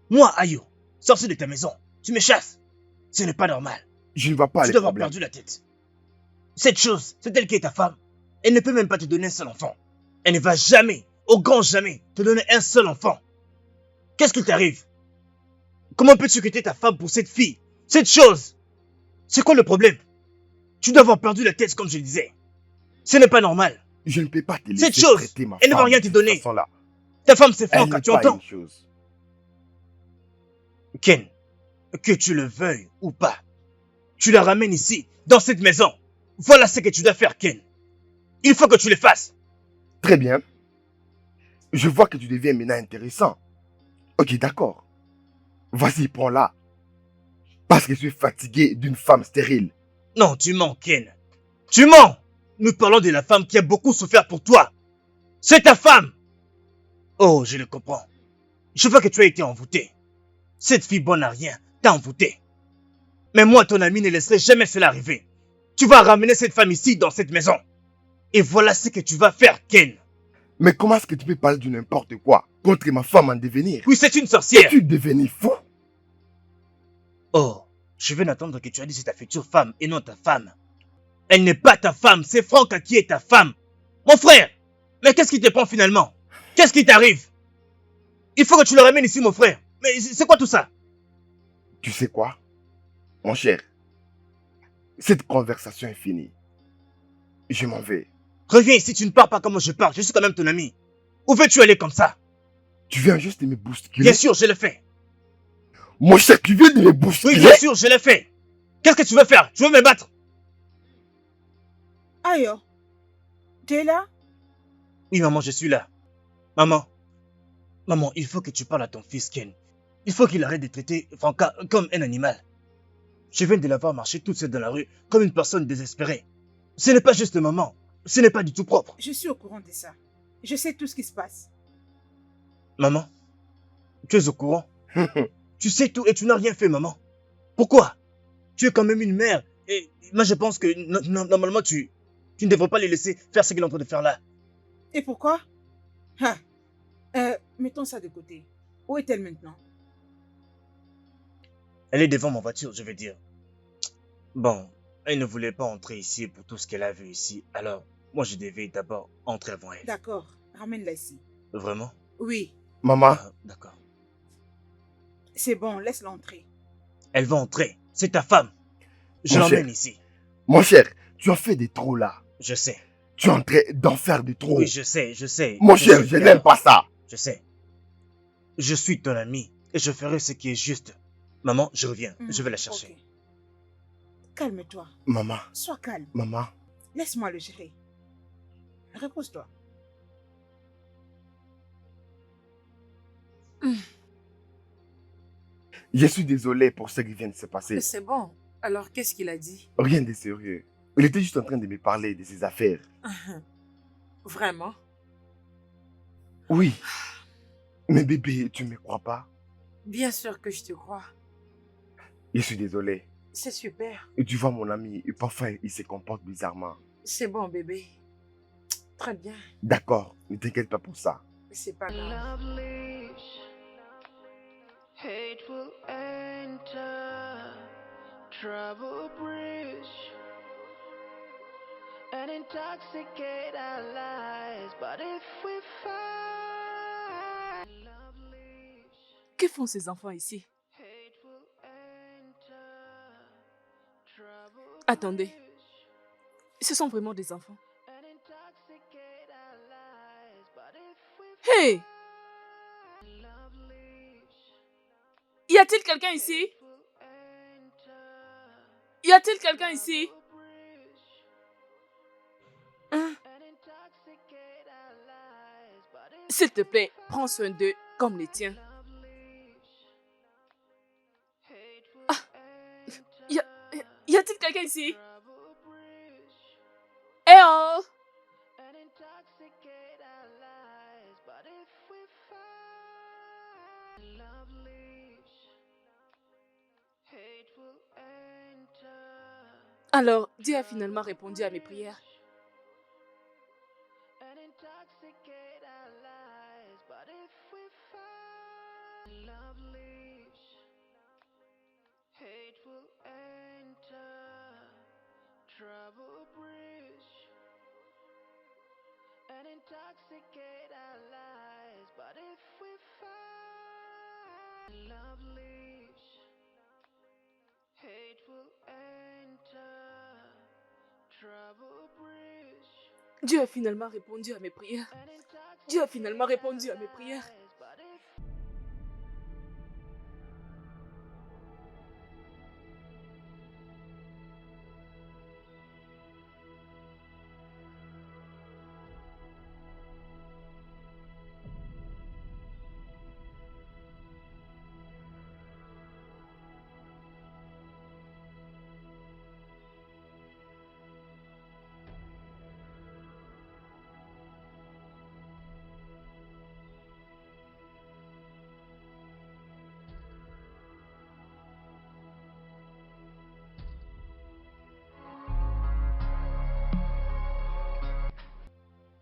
[SPEAKER 4] Moi, Ayo, sortir de ta maison. Tu me chasses. Ce n'est pas normal.
[SPEAKER 3] Je ne vois pas
[SPEAKER 4] Tu
[SPEAKER 3] les
[SPEAKER 4] dois avoir
[SPEAKER 3] problèmes.
[SPEAKER 4] perdu la tête. Cette chose, c'est elle qui est ta femme. Elle ne peut même pas te donner un seul enfant. Elle ne va jamais, au grand jamais, te donner un seul enfant. Qu'est-ce qui t'arrive? Comment peux-tu quitter ta femme pour cette fille? Cette chose? C'est quoi le problème? Tu dois avoir perdu la tête, comme je le disais. Ce n'est pas normal.
[SPEAKER 3] Je ne peux pas te laisser
[SPEAKER 4] Cette chose,
[SPEAKER 3] traiter ma
[SPEAKER 4] elle ne va
[SPEAKER 3] femme
[SPEAKER 4] rien
[SPEAKER 3] de
[SPEAKER 4] te
[SPEAKER 3] cette
[SPEAKER 4] donner.
[SPEAKER 3] façon-là.
[SPEAKER 4] Ta femme, c'est
[SPEAKER 3] Elle
[SPEAKER 4] Franck,
[SPEAKER 3] n'est
[SPEAKER 4] tu
[SPEAKER 3] pas
[SPEAKER 4] entends?
[SPEAKER 3] une chose.
[SPEAKER 4] Ken, que tu le veuilles ou pas, tu la ramènes ici, dans cette maison. Voilà ce que tu dois faire, Ken. Il faut que tu le fasses.
[SPEAKER 3] Très bien. Je vois que tu deviens maintenant intéressant. Ok, d'accord. Vas-y, prends-la. Parce que je suis fatigué d'une femme stérile.
[SPEAKER 4] Non, tu mens, Ken. Tu mens. Nous parlons de la femme qui a beaucoup souffert pour toi. C'est ta femme. Oh, je le comprends. Je vois que tu as été envoûté. Cette fille bonne à rien t'a envoûté. Mais moi, ton ami, ne laisserai jamais cela arriver. Tu vas ramener cette femme ici, dans cette maison. Et voilà ce que tu vas faire, Ken.
[SPEAKER 3] Mais comment est-ce que tu peux parler de n'importe quoi contre ma femme en devenir?
[SPEAKER 4] Oui, c'est une sorcière.
[SPEAKER 3] Es-tu devenu fou?
[SPEAKER 4] Oh, je viens d'entendre que tu as dit c'est ta future femme et non ta femme. Elle n'est pas ta femme, c'est Franck qui est ta femme. Mon frère, mais qu'est-ce qui te prend finalement? Qu'est-ce qui t'arrive? Il faut que tu le ramènes ici, mon frère. Mais c'est quoi tout ça?
[SPEAKER 3] Tu sais quoi? Mon cher, cette conversation est finie. Je m'en vais.
[SPEAKER 4] Reviens ici, tu ne pars pas comme je pars, je suis quand même ton ami. Où veux-tu aller comme ça?
[SPEAKER 3] Tu viens juste de me bousculer.
[SPEAKER 4] Bien sûr, je le fais.
[SPEAKER 3] Mon cher, tu viens de me
[SPEAKER 4] Oui,
[SPEAKER 3] bousculer.
[SPEAKER 4] bien sûr, je le fais. Qu'est-ce que tu veux faire? Tu veux me battre?
[SPEAKER 5] Ayo, tu es là?
[SPEAKER 4] Oui, maman, je suis là. Maman, il faut que tu parles à ton fils, Ken. Il faut qu'il arrête de traiter Franca comme un animal. Je viens de la voir marcher toute seule dans la rue, comme une personne désespérée. Ce n'est pas juste maman. Ce n'est pas du tout propre.
[SPEAKER 5] Je suis au courant de ça. Je sais tout ce qui se passe.
[SPEAKER 4] Maman, tu es au courant? Tu sais tout et tu n'as rien fait, maman. Pourquoi? Tu es quand même une mère. Et moi, je pense que normalement, tu ne devrais pas les laisser faire ce qu'il est en train de faire là.
[SPEAKER 5] Et pourquoi? Hein. Mettons ça de côté. Où est-elle maintenant?
[SPEAKER 4] Elle est devant ma voiture, je veux dire. Bon, elle ne voulait pas entrer ici pour tout ce qu'elle a vu ici, alors moi je devais d'abord entrer avant elle.
[SPEAKER 5] D'accord, ramène-la ici.
[SPEAKER 4] Vraiment?
[SPEAKER 5] Oui,
[SPEAKER 3] Maman,
[SPEAKER 4] D'accord.
[SPEAKER 5] c'est bon, laisse-la entrer.
[SPEAKER 4] Elle va entrer, c'est ta femme. Je
[SPEAKER 3] Mon
[SPEAKER 4] l'emmène
[SPEAKER 3] cher.
[SPEAKER 4] ici.
[SPEAKER 3] mon cher, tu as fait des trop là.
[SPEAKER 4] Je sais.
[SPEAKER 3] Tu es en train d'en faire des trop.
[SPEAKER 4] Oui, je sais, je sais.
[SPEAKER 3] Mon cher,
[SPEAKER 4] suis
[SPEAKER 3] je
[SPEAKER 4] bien.
[SPEAKER 3] n'aime pas ça.
[SPEAKER 4] Je sais. Je suis ton ami et je ferai ce qui est juste. Maman, je reviens. Je vais la chercher.
[SPEAKER 5] Ok. Calme-toi,
[SPEAKER 3] Maman,
[SPEAKER 5] sois calme.
[SPEAKER 3] maman,
[SPEAKER 5] Laisse-moi le gérer. Repose-toi.
[SPEAKER 3] je suis désolé pour ce qui vient de se passer.
[SPEAKER 6] C'est bon. Alors, qu'est-ce qu'il a dit?
[SPEAKER 3] Rien de sérieux. Il était juste en train de me parler de ses affaires.
[SPEAKER 6] Vraiment?
[SPEAKER 3] Oui. Mais bébé, tu ne me crois pas?
[SPEAKER 6] Bien sûr que je te crois.
[SPEAKER 3] Je suis désolé.
[SPEAKER 6] C'est super.
[SPEAKER 3] Et tu vois mon ami, et parfois il se comporte bizarrement.
[SPEAKER 6] C'est bon, bébé. Très bien.
[SPEAKER 3] D'accord, ne t'inquiète pas pour ça.
[SPEAKER 6] C'est pas grave.
[SPEAKER 1] Lovely, hateful enter, trouble bridge, and intoxicate our lives. But if we find lovely,
[SPEAKER 2] Que font ces enfants ici?
[SPEAKER 1] hateful enter, trouble
[SPEAKER 2] Attendez.
[SPEAKER 1] bridge,
[SPEAKER 2] Ce sont vraiment des enfants.
[SPEAKER 1] and intoxicate our lives. But if we
[SPEAKER 2] Hey!
[SPEAKER 1] find lovely,
[SPEAKER 2] Y a-t-il quelqu'un ici? Y a-t-il quelqu'un ici? Hein? S'il te plaît, prends soin d'eux comme les tiens. Ah! Y a-t-il quelqu'un ici? Eh oh! Alors, Dieu a finalement répondu à mes prières.
[SPEAKER 1] Intoxicate our lives, but if we find lovely, hateful enter, trouble bridge,
[SPEAKER 2] Dieu a finalement répondu à mes prières. Dieu a finalement répondu à mes prières.
[SPEAKER 1] but if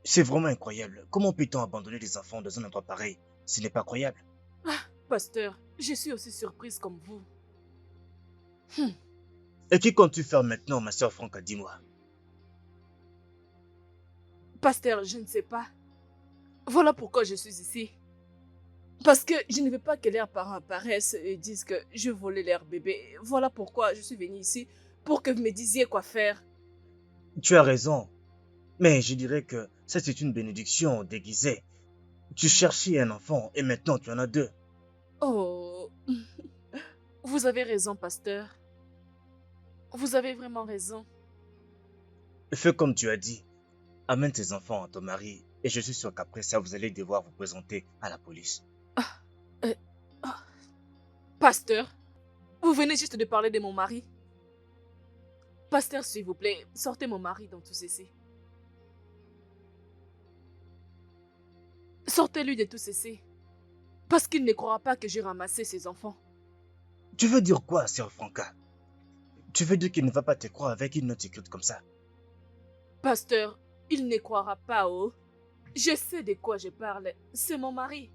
[SPEAKER 4] C'est vraiment incroyable. Comment peut-on abandonner des enfants dans un endroit pareil? Ce n'est pas croyable.
[SPEAKER 2] Pasteur, je suis aussi surprise comme vous.
[SPEAKER 4] Et qui comptes-tu faire maintenant, ma soeur Franca, dis-moi?
[SPEAKER 2] Pasteur, je ne sais pas. Voilà pourquoi je suis ici. Parce que je ne veux pas que leurs parents apparaissent et disent que je volais leur bébé. Voilà pourquoi je suis venue ici, pour que vous me disiez quoi faire.
[SPEAKER 4] Tu as raison. Mais je dirais que ça c'est une bénédiction déguisée. Tu cherchais un enfant et maintenant tu en as deux.
[SPEAKER 2] Oh, vous avez raison, pasteur. Vous avez vraiment raison.
[SPEAKER 4] Fais comme tu as dit. Amène tes enfants à ton mari et je suis sûr qu'après ça vous allez devoir vous présenter à la police.
[SPEAKER 2] Pasteur, vous venez juste de parler de mon mari. Pasteur, s'il vous plaît, sortez mon mari dans tout ceci. Sortez-lui de tout ceci. Parce qu'il ne croira pas que j'ai ramassé ses enfants.
[SPEAKER 4] Tu veux dire quoi, sœur Franca? Tu veux dire qu'il ne va pas te croire avec une note écrite comme ça?
[SPEAKER 2] Pasteur, il ne croira pas, oh. Je sais de quoi je parle. C'est mon mari.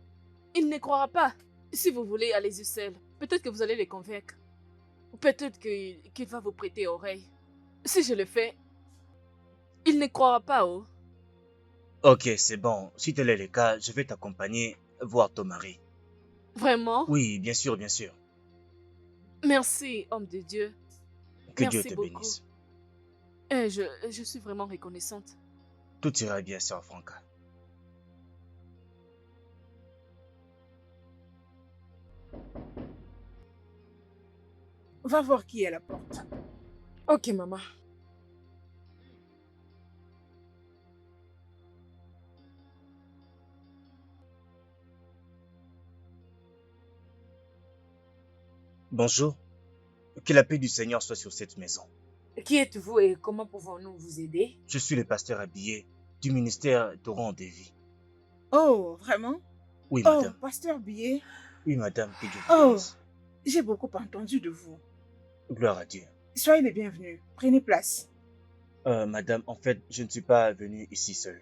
[SPEAKER 2] Il ne croira pas. Si vous voulez, allez-y seul. Peut-être que vous allez les convaincre. Peut-être qu'il va vous prêter oreille. Si je le fais, il ne croira pas, oh.
[SPEAKER 4] Ok, c'est bon. Si tel est le cas, je vais t'accompagner voir ton mari.
[SPEAKER 2] Vraiment?
[SPEAKER 4] Oui, bien sûr, bien sûr.
[SPEAKER 2] Merci, homme de Dieu.
[SPEAKER 4] Que
[SPEAKER 2] Merci
[SPEAKER 4] Dieu te
[SPEAKER 2] beaucoup.
[SPEAKER 4] bénisse.
[SPEAKER 2] Je suis vraiment reconnaissante.
[SPEAKER 4] Tout ira bien, sœur Franca.
[SPEAKER 5] Va voir qui est à la porte.
[SPEAKER 6] Ok, maman.
[SPEAKER 4] Bonjour. Que la paix du Seigneur soit sur cette maison.
[SPEAKER 6] Qui êtes-vous et comment pouvons-nous vous aider?
[SPEAKER 4] Je suis le pasteur habillé du ministère Torrent de Vie.
[SPEAKER 5] Oh, vraiment?
[SPEAKER 4] Oui,
[SPEAKER 5] Oh,
[SPEAKER 4] madame.
[SPEAKER 5] pasteur Billet.
[SPEAKER 4] Oui, madame, que Dieu vous
[SPEAKER 5] Oh,
[SPEAKER 4] bénisse.
[SPEAKER 5] j'ai beaucoup entendu de vous.
[SPEAKER 4] Gloire à Dieu.
[SPEAKER 5] Soyez les bienvenus. Prenez place.
[SPEAKER 4] Madame, en fait, je ne suis pas venu ici seul.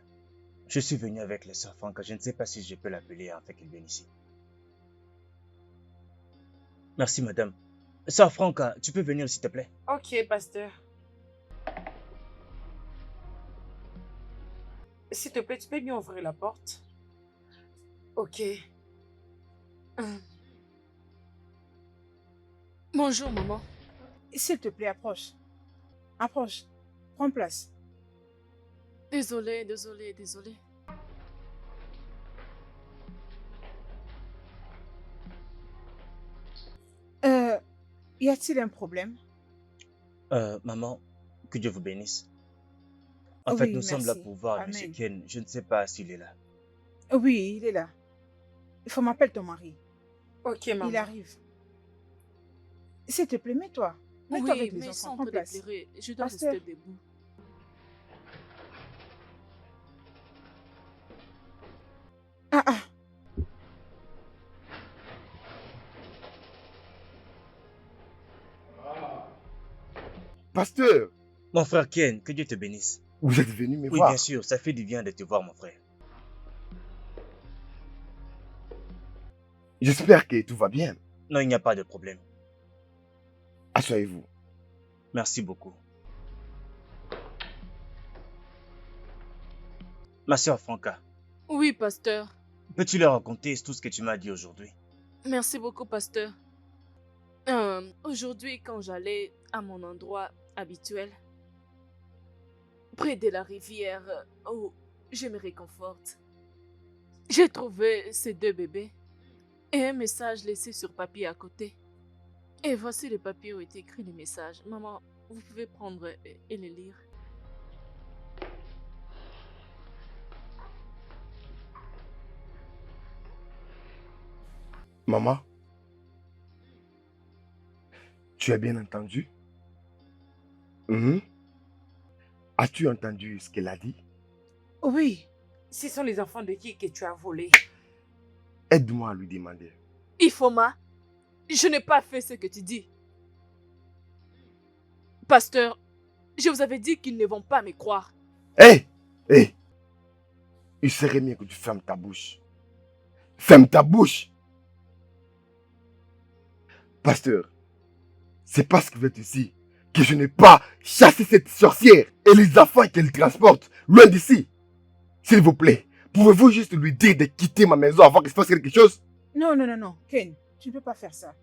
[SPEAKER 4] Je suis venu avec la sœur Franca. Je ne sais pas si je peux l'appeler afin qu'elle vienne ici. Merci, madame. Sœur Franca, tu peux venir s'il te plaît?
[SPEAKER 6] Ok, pasteur. S'il te plaît, tu peux bien ouvrir la porte? Ok.
[SPEAKER 2] Bonjour, maman.
[SPEAKER 5] S'il te plaît, approche. Approche. Prends place.
[SPEAKER 2] Désolée.
[SPEAKER 5] Y a-t-il un problème?
[SPEAKER 4] Maman, que Dieu vous bénisse. En
[SPEAKER 5] Oui,
[SPEAKER 4] fait, nous sommes là
[SPEAKER 5] merci.
[SPEAKER 4] pour voir
[SPEAKER 5] Amen.
[SPEAKER 4] M. Ken. Je ne sais pas s'il est là.
[SPEAKER 5] Oui, il est là. Il faut m'appeler ton mari.
[SPEAKER 6] Ok, maman.
[SPEAKER 5] Il arrive. S'il te plaît, mets-toi. Mets-toi
[SPEAKER 2] Oui,
[SPEAKER 5] avec les
[SPEAKER 2] mais
[SPEAKER 5] enfants.
[SPEAKER 2] sans
[SPEAKER 5] Prends
[SPEAKER 2] te
[SPEAKER 5] place.
[SPEAKER 2] déplairer, je dois
[SPEAKER 5] Pasteur.
[SPEAKER 2] rester debout.
[SPEAKER 5] Ah, ah.
[SPEAKER 3] Pasteur,
[SPEAKER 4] Mon frère Ken, que Dieu te bénisse.
[SPEAKER 3] vous êtes venu me
[SPEAKER 4] Oui,
[SPEAKER 3] voir.
[SPEAKER 4] bien sûr, ça fait du bien de te voir, mon frère.
[SPEAKER 3] J'espère que tout va bien.
[SPEAKER 4] Non, il n'y a pas de problème.
[SPEAKER 3] Asseyez-vous.
[SPEAKER 4] Merci beaucoup. Ma sœur Franca,
[SPEAKER 2] Oui, pasteur.
[SPEAKER 4] peux-tu leur raconter tout ce que tu m'as dit aujourd'hui?
[SPEAKER 2] Merci beaucoup, pasteur. Aujourd'hui, quand j'allais à mon endroit habituel, près de la rivière où je me réconforte, j'ai trouvé ces deux bébés et un message laissé sur papier à côté. Et voici le papier où était écrit le message. Maman, vous pouvez prendre et le lire.
[SPEAKER 3] Maman, tu as bien entendu? Mhm. As-tu entendu ce qu'elle a dit?
[SPEAKER 5] Oui.
[SPEAKER 6] Ce sont les enfants de qui que tu as volé?
[SPEAKER 3] Aide-moi à lui demander.
[SPEAKER 2] Ifoma, je n'ai pas fait ce que tu dis. Pasteur, je vous avais dit qu'ils ne vont pas me croire.
[SPEAKER 3] Hé! Hé! Il serait mieux que tu fermes ta bouche. Ferme ta bouche! Pasteur, c'est parce que vous êtes ici que je n'ai pas chassé cette sorcière et les enfants qu'elle transporte loin d'ici. S'il vous plaît, pouvez-vous juste lui dire de quitter ma maison avant qu'il se fasse quelque chose?
[SPEAKER 5] Non, non, non, non. Ken, tu ne peux pas faire ça.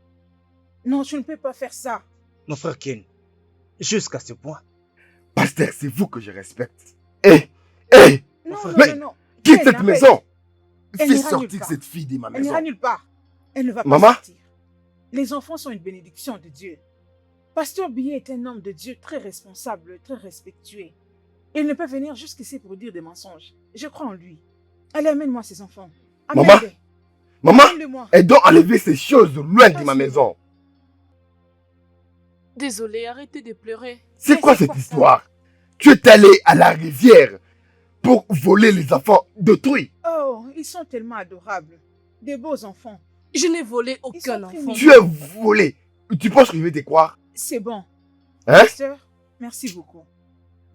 [SPEAKER 5] Non, tu ne peux pas faire ça.
[SPEAKER 4] Mon frère Ken, jusqu'à ce point.
[SPEAKER 3] Pasteur, c'est vous que je respecte. Hé! Hé!
[SPEAKER 5] Non,
[SPEAKER 4] Enfin,
[SPEAKER 5] non,
[SPEAKER 3] mais
[SPEAKER 5] non, non.
[SPEAKER 3] Quitte
[SPEAKER 5] Ken,
[SPEAKER 3] cette
[SPEAKER 5] arrête.
[SPEAKER 3] maison!
[SPEAKER 5] Elle
[SPEAKER 3] Fais
[SPEAKER 5] n'ira nulle
[SPEAKER 3] sortir
[SPEAKER 5] part.
[SPEAKER 3] cette fille de ma
[SPEAKER 5] Elle n'ira
[SPEAKER 3] maison.
[SPEAKER 5] nulle part. Elle ne va pas
[SPEAKER 3] Maman?
[SPEAKER 5] sortir. Les enfants sont une bénédiction de Dieu. Pasteur Billet est un homme de Dieu très responsable, très respectueux. Il ne peut venir jusqu'ici pour dire des mensonges. Je crois en lui. Allez, amène-moi ces enfants.
[SPEAKER 3] Maman?
[SPEAKER 5] Amène-les.
[SPEAKER 3] Maman,
[SPEAKER 5] Amène-les-moi.
[SPEAKER 3] elle doit enlever ces choses loin de ma maison.
[SPEAKER 2] Désolée, arrêtez de pleurer.
[SPEAKER 3] C'est
[SPEAKER 5] Mais
[SPEAKER 3] quoi
[SPEAKER 5] c'est
[SPEAKER 3] cette
[SPEAKER 5] quoi ça?
[SPEAKER 3] histoire? Tu es allé à la rivière pour voler les enfants d'autrui.
[SPEAKER 5] Oh, ils sont tellement adorables. Des beaux enfants.
[SPEAKER 2] Je n'ai volé
[SPEAKER 5] Ils
[SPEAKER 2] aucun
[SPEAKER 5] sont très
[SPEAKER 2] enfant.
[SPEAKER 3] Tu es volé. Tu penses que je vais te croire?
[SPEAKER 5] C'est bon.
[SPEAKER 3] Hein?
[SPEAKER 5] Pasteur, merci beaucoup.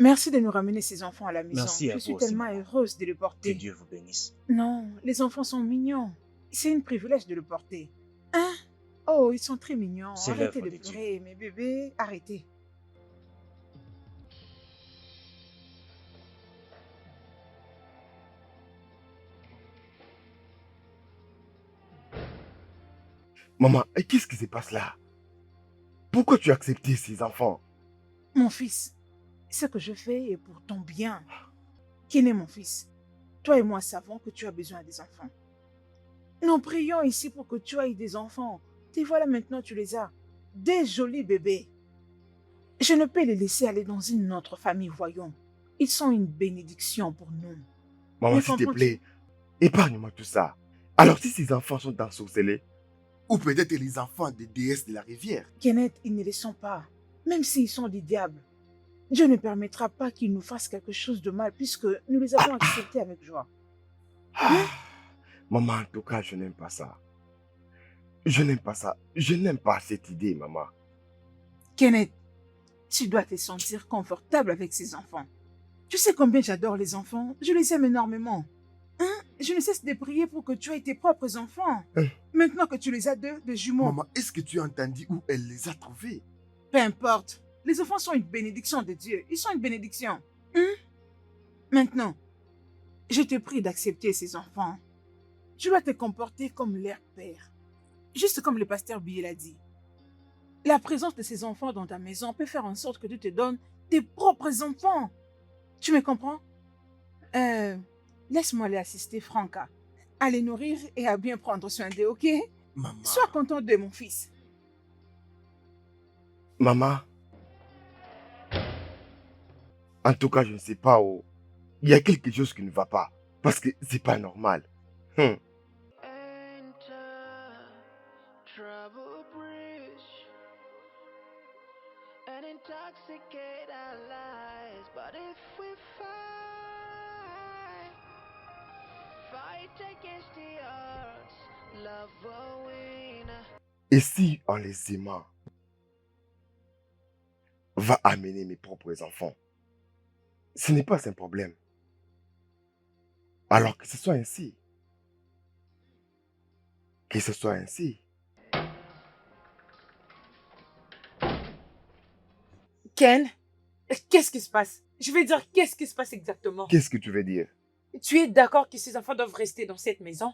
[SPEAKER 5] Merci de nous ramener ces enfants à la maison.
[SPEAKER 4] Merci à
[SPEAKER 5] Je suis
[SPEAKER 4] vous aussi,
[SPEAKER 5] tellement
[SPEAKER 4] maman.
[SPEAKER 5] heureuse de les
[SPEAKER 4] Que
[SPEAKER 5] porter.
[SPEAKER 4] Dieu vous bénisse.
[SPEAKER 5] Non, les enfants sont mignons. C'est un privilège de le porter. Hein? Oh, ils sont très mignons.
[SPEAKER 4] C'est
[SPEAKER 5] Arrêtez
[SPEAKER 4] l'œuvre
[SPEAKER 5] de
[SPEAKER 4] de Dieu.
[SPEAKER 5] pleurer, mes bébés. Arrêtez.
[SPEAKER 3] Maman, et qu'est-ce qui se passe là? Pourquoi tu as accepté ces enfants?
[SPEAKER 5] Mon fils, ce que je fais est pour ton bien. Qui est mon fils? Toi et moi savons que tu as besoin des enfants. Nous prions ici pour que tu aies des enfants. Et voilà maintenant tu les as. Des jolis bébés. Je ne peux les laisser aller dans une autre famille, voyons. Ils sont une bénédiction pour nous.
[SPEAKER 3] Maman,
[SPEAKER 5] Mais
[SPEAKER 3] s'il te
[SPEAKER 5] comprends-tu?
[SPEAKER 3] plaît, épargne-moi tout ça. Alors si ces enfants sont ensorcelés, ou peut-être les enfants des déesses de la rivière.
[SPEAKER 5] Kenneth, ils ne les sont pas. Même s'ils sont des diables. Dieu ne permettra pas qu'ils nous fassent quelque chose de mal puisque nous les avons acceptés avec joie.
[SPEAKER 3] Ah, maman, en tout cas, je n'aime pas ça. Je n'aime pas ça. Je n'aime pas cette idée, maman.
[SPEAKER 5] Kenneth, tu dois te sentir confortable avec ces enfants. Tu sais combien j'adore les enfants. Je les aime énormément. Hein? Je ne cesse de prier pour que tu aies tes propres enfants. Maintenant que tu les as de jumeaux.
[SPEAKER 3] Maman, est-ce que tu as entendu où elle les a trouvés?
[SPEAKER 5] Peu importe. Les enfants sont une bénédiction de Dieu. Ils sont une bénédiction. Hein? Maintenant, je te prie d'accepter ces enfants. Tu dois te comporter comme leur père. Juste comme le pasteur Billy l'a dit. La présence de ces enfants dans ta maison peut faire en sorte que tu te donnes tes propres enfants. Tu me comprends? Laisse-moi aller assister Franca. À les nourrir et à bien prendre soin d'eux, ok?
[SPEAKER 3] Maman.
[SPEAKER 5] Sois content de mon fils.
[SPEAKER 3] Maman. En tout cas, je ne sais pas où. Il y a quelque chose qui ne va pas. Parce que c'est pas normal.
[SPEAKER 1] Enter trouble bridge and intoxicate our lives. But if we fight against the odds, love will win.
[SPEAKER 3] Et si, en les aimant, va amener mes propres enfants, ce n'est pas un problème. Alors que ce soit ainsi. Que ce soit ainsi.
[SPEAKER 6] Ken, qu'est-ce qui se passe? Je veux dire, qu'est-ce qui se passe exactement?
[SPEAKER 3] Qu'est-ce que tu veux dire?
[SPEAKER 6] Tu es d'accord que ces enfants doivent rester dans cette maison?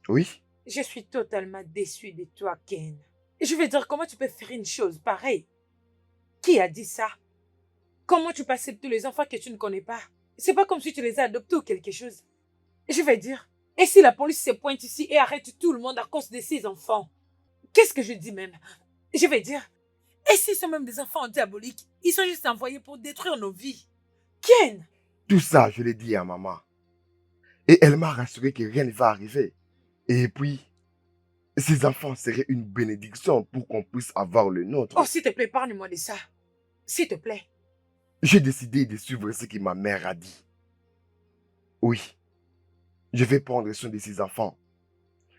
[SPEAKER 3] Oui.
[SPEAKER 6] Je suis totalement déçue de toi, Ken. Je veux dire, comment tu peux faire une chose pareille? Qui a dit ça? Comment tu peux accepter les enfants que tu ne connais pas? C'est pas comme si tu les as adoptés ou quelque chose. Je veux dire, et si la police se pointe ici et arrête tout le monde à cause de ces enfants? Qu'est-ce que je dis même? Je veux dire, et s'ils sont même des enfants diaboliques? Ils sont juste envoyés pour détruire nos vies. Ken!
[SPEAKER 3] Tout ça, je l'ai dit à maman. Et elle m'a rassuré que rien ne va arriver. Et puis, ces enfants seraient une bénédiction pour qu'on puisse avoir le nôtre.
[SPEAKER 6] Oh, s'il te plaît, parle-moi de ça. S'il te plaît.
[SPEAKER 3] J'ai décidé de suivre ce que ma mère a dit. Oui, je vais prendre soin de ces enfants.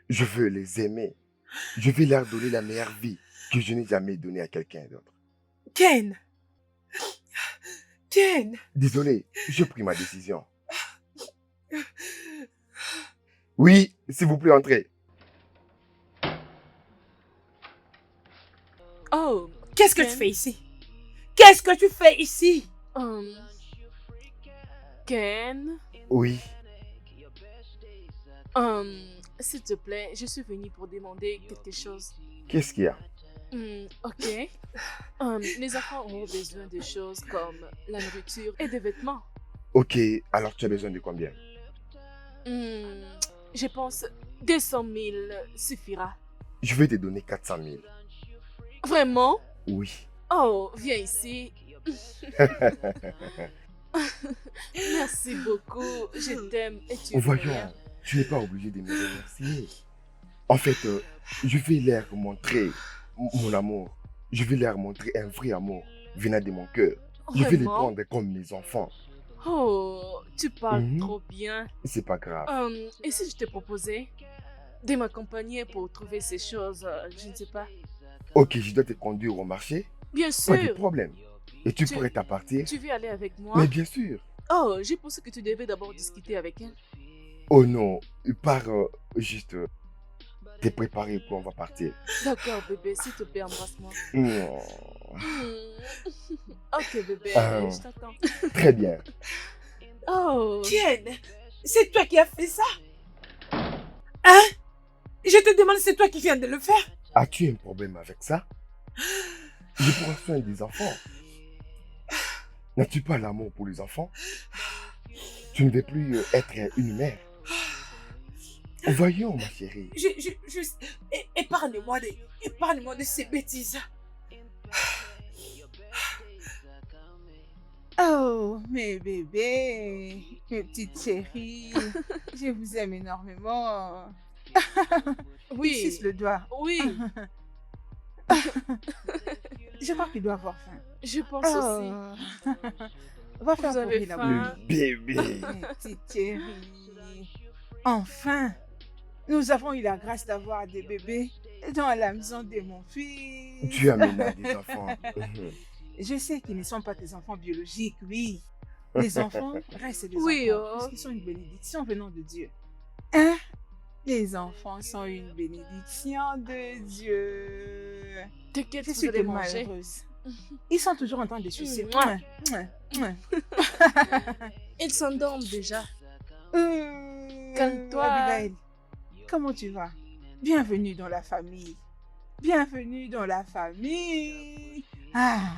[SPEAKER 3] Je veux les aimer. Je vais leur donner la meilleure vie que je n'ai jamais donnée à quelqu'un d'autre.
[SPEAKER 6] Ken! Ken!
[SPEAKER 3] Désolé, j'ai pris ma décision. Oui, s'il vous plaît, entrez.
[SPEAKER 2] Oh,
[SPEAKER 6] Qu'est-ce que
[SPEAKER 2] Ken?
[SPEAKER 6] tu fais ici? Qu'est-ce que tu fais ici?
[SPEAKER 2] Ken,
[SPEAKER 3] Oui,
[SPEAKER 2] s'il te plaît, je suis venue pour demander quelque chose.
[SPEAKER 3] qu'est-ce qu'il y a?
[SPEAKER 2] Ok. Les enfants ont besoin de choses comme la nourriture et des vêtements.
[SPEAKER 3] Ok, alors tu as besoin de combien?
[SPEAKER 2] Je pense 200 000 suffira.
[SPEAKER 3] Je vais te donner 400 000.
[SPEAKER 2] Vraiment?
[SPEAKER 3] Oui.
[SPEAKER 2] Oh, viens ici. Merci beaucoup. Je t'aime et tu es
[SPEAKER 3] Voyons,
[SPEAKER 2] meilleur.
[SPEAKER 3] tu n'es pas obligé de me remercier. En fait, je vais leur montrer mon amour. Je vais leur montrer un vrai amour venant de mon cœur. Je vais les
[SPEAKER 2] Vraiment?
[SPEAKER 3] prendre comme mes enfants.
[SPEAKER 2] Oh, tu parles
[SPEAKER 3] Mhm.
[SPEAKER 2] trop bien.
[SPEAKER 3] C'est pas grave.
[SPEAKER 2] Et si je te proposais de m'accompagner pour trouver ces choses, je ne sais pas.
[SPEAKER 3] Ok, je dois te conduire au marché.
[SPEAKER 2] Bien
[SPEAKER 3] Pas de
[SPEAKER 2] sûr.
[SPEAKER 3] problème. Et tu
[SPEAKER 2] Tu-
[SPEAKER 3] pourrais partir?
[SPEAKER 2] Tu veux aller avec moi?
[SPEAKER 3] Mais bien sûr.
[SPEAKER 2] Oh, j'ai pensé que tu devais d'abord discuter avec elle.
[SPEAKER 3] Oh non, pars juste te préparer pour on va partir.
[SPEAKER 2] D'accord, bébé, s'il te plaît, embrasse-moi.
[SPEAKER 3] Non.
[SPEAKER 2] Ok, bébé,
[SPEAKER 3] Ah.
[SPEAKER 2] je t'attends.
[SPEAKER 3] Très bien.
[SPEAKER 2] Oh,
[SPEAKER 6] Ken, c'est toi qui as fait ça? Hein? Je te demande, c'est toi qui viens de le faire?
[SPEAKER 3] As-tu un problème avec ça? Je prends soin des enfants. N'as-tu pas l'amour pour les enfants? Tu ne veux plus être une mère. Voyons, ma chérie.
[SPEAKER 6] Épargne-moi de ces bêtises.
[SPEAKER 5] Oh, mes bébés, mes petites chéries, je vous aime énormément.
[SPEAKER 2] oui,
[SPEAKER 5] Suce le doigt.
[SPEAKER 2] oui,
[SPEAKER 5] Je crois qu'il doit avoir faim.
[SPEAKER 2] je pense aussi.
[SPEAKER 5] Oh. Va faire
[SPEAKER 2] Vous avez
[SPEAKER 5] courir la
[SPEAKER 2] faim?
[SPEAKER 5] bouille.
[SPEAKER 3] Bébé.
[SPEAKER 5] Mes petites chéries. Enfin, nous avons eu la grâce d'avoir des bébés dans la maison de mon fils.
[SPEAKER 3] Tu as mené des enfants.
[SPEAKER 5] Je sais qu'ils ne sont pas tes enfants biologiques, oui. Les enfants restent des
[SPEAKER 2] Oui,
[SPEAKER 5] enfants,
[SPEAKER 2] oh.
[SPEAKER 5] parce qu'ils sont une bénédiction venant de Dieu. Hein? Les enfants sont une bénédiction de Dieu.
[SPEAKER 2] T'inquiète,
[SPEAKER 5] Je
[SPEAKER 2] vous
[SPEAKER 5] suis
[SPEAKER 2] allez
[SPEAKER 5] tellement
[SPEAKER 2] manger.
[SPEAKER 5] heureuse. Ils sont toujours en train de sucer.
[SPEAKER 2] Mouah.
[SPEAKER 5] Mouah, mouah.
[SPEAKER 2] Ils s'endorment déjà.
[SPEAKER 5] Euh,
[SPEAKER 2] Calme-toi.
[SPEAKER 5] Abigail, comment tu vas? Bienvenue dans la famille. Bienvenue dans la famille. Ah,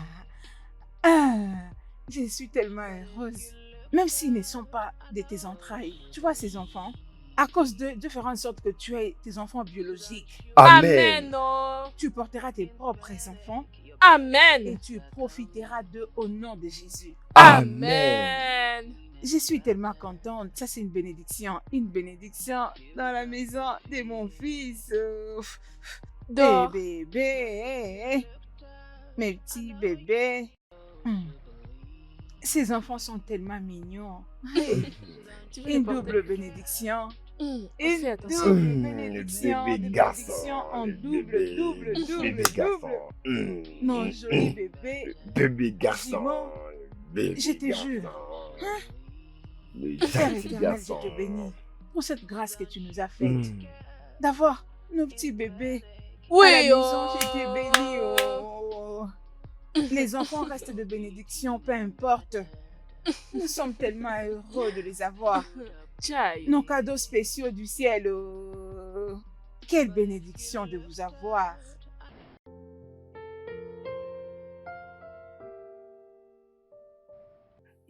[SPEAKER 5] je suis tellement heureuse. Même s'ils ne sont pas de tes entrailles, tu vois ces enfants, à cause de faire en sorte que tu aies tes enfants biologiques,
[SPEAKER 2] Amen,
[SPEAKER 3] Amen.
[SPEAKER 2] oh.
[SPEAKER 5] tu porteras tes propres enfants et
[SPEAKER 2] Amen.
[SPEAKER 5] tu profiteras d'eux au nom de Jésus.
[SPEAKER 2] Amen.
[SPEAKER 5] Je suis tellement contente. Ça, c'est une bénédiction. Une bénédiction dans la maison de mon fils.
[SPEAKER 2] Dors.
[SPEAKER 5] Des bébés. Mes petits bébés. Ces enfants sont tellement mignons.
[SPEAKER 2] Tu veux les
[SPEAKER 5] Une
[SPEAKER 2] porter?
[SPEAKER 5] double bénédiction.
[SPEAKER 2] Fais
[SPEAKER 5] Une
[SPEAKER 2] attention.
[SPEAKER 5] double bénédiction.
[SPEAKER 3] Bébé
[SPEAKER 5] Des
[SPEAKER 3] garçon.
[SPEAKER 5] bénédictions en double,
[SPEAKER 3] Bébé-
[SPEAKER 5] double,
[SPEAKER 3] Bébé
[SPEAKER 5] double,
[SPEAKER 3] garçon.
[SPEAKER 5] double. Mon joli bébé.
[SPEAKER 3] Bébé garçon.
[SPEAKER 5] Simon,
[SPEAKER 3] Bébé
[SPEAKER 5] je te
[SPEAKER 3] garçon.
[SPEAKER 5] jure.
[SPEAKER 3] Le
[SPEAKER 5] Père
[SPEAKER 3] gentil
[SPEAKER 5] éternel,
[SPEAKER 3] garçon.
[SPEAKER 5] je te bénis pour cette grâce que tu nous as faite.
[SPEAKER 3] Mm.
[SPEAKER 5] D'avoir nos petits bébés
[SPEAKER 2] Oui,
[SPEAKER 5] à la maison,
[SPEAKER 2] oh.
[SPEAKER 5] je t'ai béni. Oh. Les enfants restent de bénédiction, peu importe. Nous sommes tellement heureux de les avoir.
[SPEAKER 2] Chai.
[SPEAKER 5] Nos cadeaux spéciaux du ciel. Oh. Quelle bénédiction de vous avoir.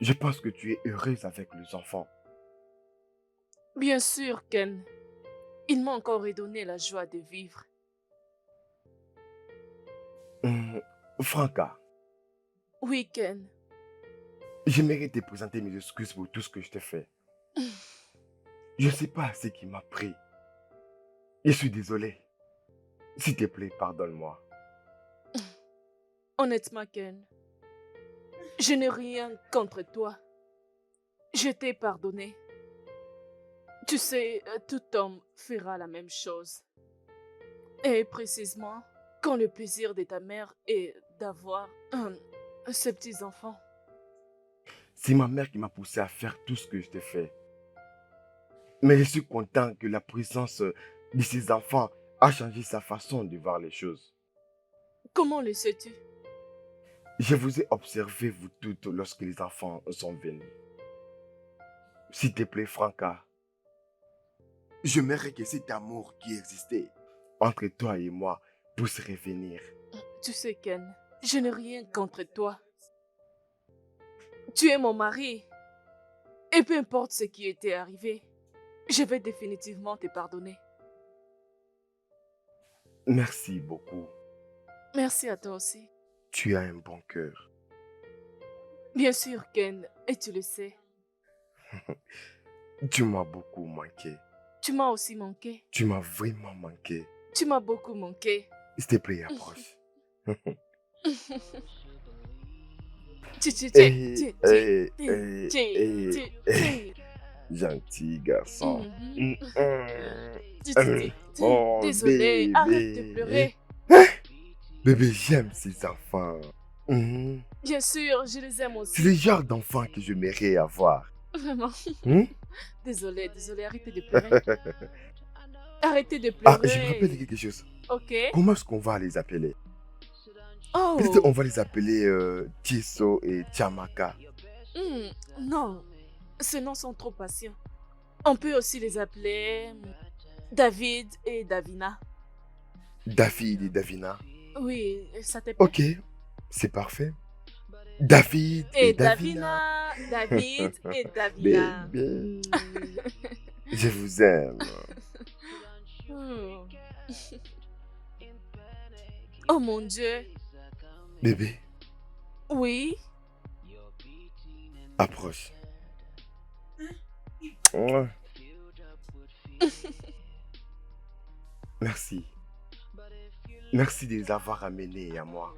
[SPEAKER 3] Je pense que tu es heureuse avec les enfants.
[SPEAKER 2] Bien sûr, Ken. Il m'a encore redonné la joie de vivre.
[SPEAKER 3] Franca,
[SPEAKER 2] Oui, Ken.
[SPEAKER 3] j'aimerais te présenter mes excuses pour tout ce que je t'ai fait. Je ne sais pas ce qui m'a pris. Je suis désolé. S'il te plaît, pardonne-moi.
[SPEAKER 2] Honnêtement, Ken, je n'ai rien contre toi. Je t'ai pardonné. Tu sais, tout homme fera la même chose. Et précisément, quand le plaisir de ta mère est d'avoir ses petits-enfants.
[SPEAKER 3] C'est ma mère qui m'a poussé à faire tout ce que je t'ai fait. Mais je suis content que la présence de ces enfants a changé sa façon de voir les choses.
[SPEAKER 2] Comment le sais-tu?
[SPEAKER 3] Je vous ai observé, vous toutes, lorsque les enfants sont venus. S'il te plaît, Franca, j'aimerais que cet amour qui existait entre toi et moi puisse revenir.
[SPEAKER 2] Tu sais, Ken, je n'ai rien contre toi. Tu es mon mari. Et peu importe ce qui était arrivé, je vais définitivement te pardonner.
[SPEAKER 3] Merci beaucoup.
[SPEAKER 2] Merci à toi aussi.
[SPEAKER 3] Tu as un bon cœur.
[SPEAKER 2] Bien sûr, Ken, et tu le sais.
[SPEAKER 3] Tu m'as beaucoup manqué.
[SPEAKER 2] Tu m'as aussi manqué.
[SPEAKER 3] Tu m'as vraiment manqué.
[SPEAKER 2] Tu m'as beaucoup manqué.
[SPEAKER 3] S'il te plaît, approche. Gentil garçon. Oh,
[SPEAKER 2] Désolé,
[SPEAKER 3] bébé.
[SPEAKER 2] arrête de pleurer.
[SPEAKER 3] Bébé, j'aime ces enfants. Mhm.
[SPEAKER 2] Bien sûr, je les aime
[SPEAKER 3] C'est
[SPEAKER 2] aussi.
[SPEAKER 3] le genre d'enfant que j'aimerais avoir.
[SPEAKER 2] Vraiment.
[SPEAKER 3] Hmm?
[SPEAKER 2] Désolée, arrêtez de pleurer. Arrêtez de
[SPEAKER 3] Ah, je me rappelle de
[SPEAKER 2] pleurer.
[SPEAKER 3] quelque chose.
[SPEAKER 2] Ok.
[SPEAKER 3] Comment est-ce qu'on va les appeler?
[SPEAKER 2] Oh.
[SPEAKER 3] Peut-être on va les appeler Tieso et Chamaka.
[SPEAKER 2] Non, ces noms sont trop patients. On peut aussi les appeler David et Davina.
[SPEAKER 3] David et Davina.
[SPEAKER 2] Oui, ça te plaît.
[SPEAKER 3] Ok, c'est parfait. David et
[SPEAKER 2] Et
[SPEAKER 3] Davina.
[SPEAKER 2] Davina, David et Davina.
[SPEAKER 3] Bébé, je vous aime.
[SPEAKER 2] Hmm. Oh mon Dieu.
[SPEAKER 3] Bébé,
[SPEAKER 2] Oui.
[SPEAKER 3] approche. Mouah. Merci. Merci de les avoir amenés à moi.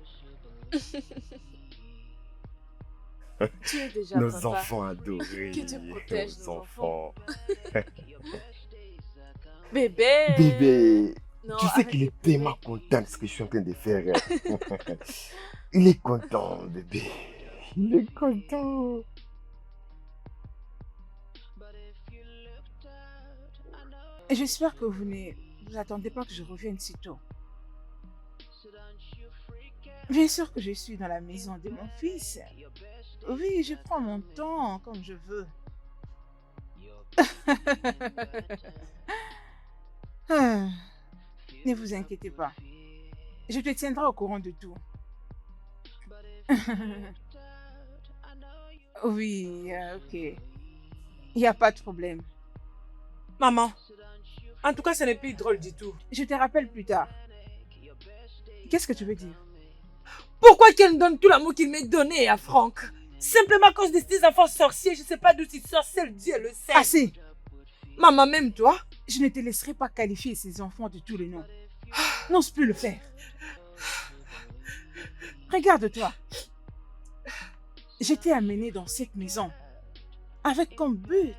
[SPEAKER 2] Tu es déjà
[SPEAKER 3] Nos
[SPEAKER 2] papa.
[SPEAKER 3] enfants adorés.
[SPEAKER 2] Que Dieu protège
[SPEAKER 3] Nos
[SPEAKER 2] nos
[SPEAKER 3] enfants.
[SPEAKER 2] Bébé.
[SPEAKER 3] Bébé,
[SPEAKER 2] Non,
[SPEAKER 3] tu sais
[SPEAKER 2] arrête
[SPEAKER 3] qu'il
[SPEAKER 2] de
[SPEAKER 3] est tellement
[SPEAKER 2] pleurer.
[SPEAKER 3] content de ce que je suis en train de faire. Il est content, bébé. Il est content.
[SPEAKER 5] Et j'espère que vous ne vous attendez pas que je revienne si tôt. Bien sûr que je suis dans la maison de mon fils. Oui, je prends mon temps comme je veux. Ah, ne vous inquiétez pas. Je te tiendrai au courant de tout. Oui, ok. Il n'y a pas de problème.
[SPEAKER 6] Maman, en tout cas, ce n'est plus drôle du tout.
[SPEAKER 5] Je te rappelle plus tard. Qu'est-ce que tu veux dire?
[SPEAKER 6] Pourquoi qu'elle me donne tout l'amour qu'il m'est donné à Franck? Simplement à cause de ces enfants sorciers, je ne sais pas d'où ils sortent, seul Dieu le sait.
[SPEAKER 5] Assez!
[SPEAKER 6] Maman, même toi?
[SPEAKER 5] Je ne te laisserai pas qualifier ces enfants de tous les noms. N'ose plus le faire. Regarde-toi. Je t'ai amené dans cette maison avec comme but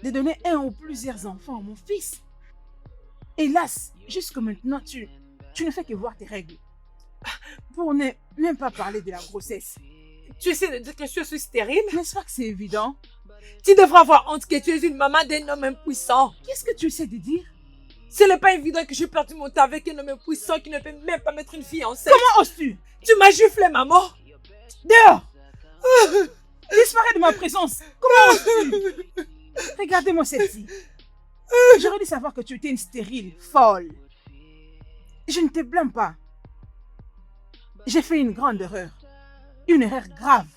[SPEAKER 5] de donner un ou plusieurs enfants à mon fils. Hélas, jusque maintenant, tu ne fais que voir tes règles. Pour ne même pas parler de la grossesse.
[SPEAKER 6] Tu essaies de dire que je suis stérile?
[SPEAKER 5] N'est-ce pas que c'est évident?
[SPEAKER 6] Tu devrais avoir honte que tu es une maman d'un homme impuissant.
[SPEAKER 5] Qu'est-ce que tu essaies de dire?
[SPEAKER 6] Ce n'est pas évident que j'ai perdu mon temps avec un homme impuissant qui ne peut même pas mettre une fille enceinte.
[SPEAKER 5] Comment oses-tu?
[SPEAKER 6] Tu m'as giflé, maman.
[SPEAKER 5] Dehors! Disparais de ma présence! Comment oses-tu? Regardez-moi celle-ci. J'aurais dû savoir que tu étais une stérile, folle. Je ne te blâme pas. J'ai fait une grande erreur. Une erreur grave.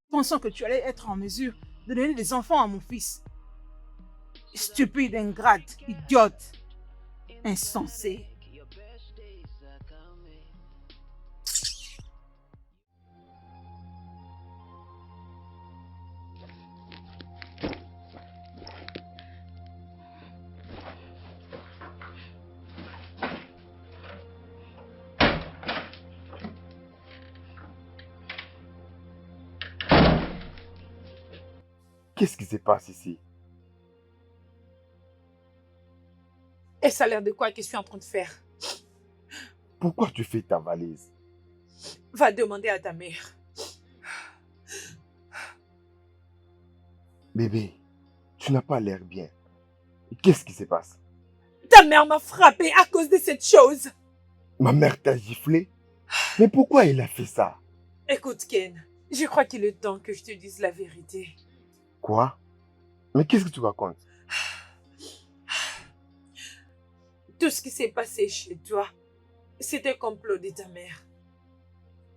[SPEAKER 5] Pensant que tu allais être en mesure de donner des enfants à mon fils. Stupide, ingrate, idiote, insensé.
[SPEAKER 3] Qu'est-ce qui se passe ici?
[SPEAKER 6] Et ça a l'air de quoi que je suis en train de faire?
[SPEAKER 3] Pourquoi tu fais ta valise?
[SPEAKER 6] Va demander à ta mère.
[SPEAKER 3] Bébé, tu n'as pas l'air bien. Qu'est-ce qui se passe?
[SPEAKER 6] Ta mère m'a frappé à cause de cette chose.
[SPEAKER 3] Ma mère t'a giflé? Mais pourquoi elle a fait ça?
[SPEAKER 6] Écoute, Ken, je crois qu'il est temps que je te dise la vérité.
[SPEAKER 3] Quoi? Mais qu'est-ce que tu racontes?
[SPEAKER 6] Tout ce qui s'est passé chez toi, c'était un complot de ta mère.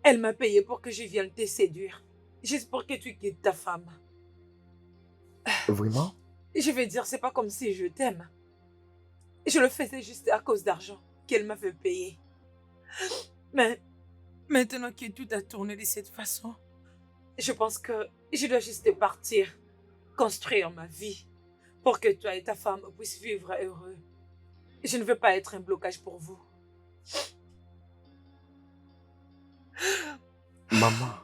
[SPEAKER 6] Elle m'a payé pour que je vienne te séduire, juste pour que tu quittes ta femme.
[SPEAKER 3] Vraiment?
[SPEAKER 6] Je vais dire, c'est pas comme si je t'aime. Je le faisais juste à cause d'argent qu'elle m'avait payé. Mais maintenant que tout a tourné de cette façon, je pense que je dois juste partir, construire ma vie, pour que toi et ta femme puissent vivre heureux. Je ne veux pas être un blocage pour vous.
[SPEAKER 3] Maman.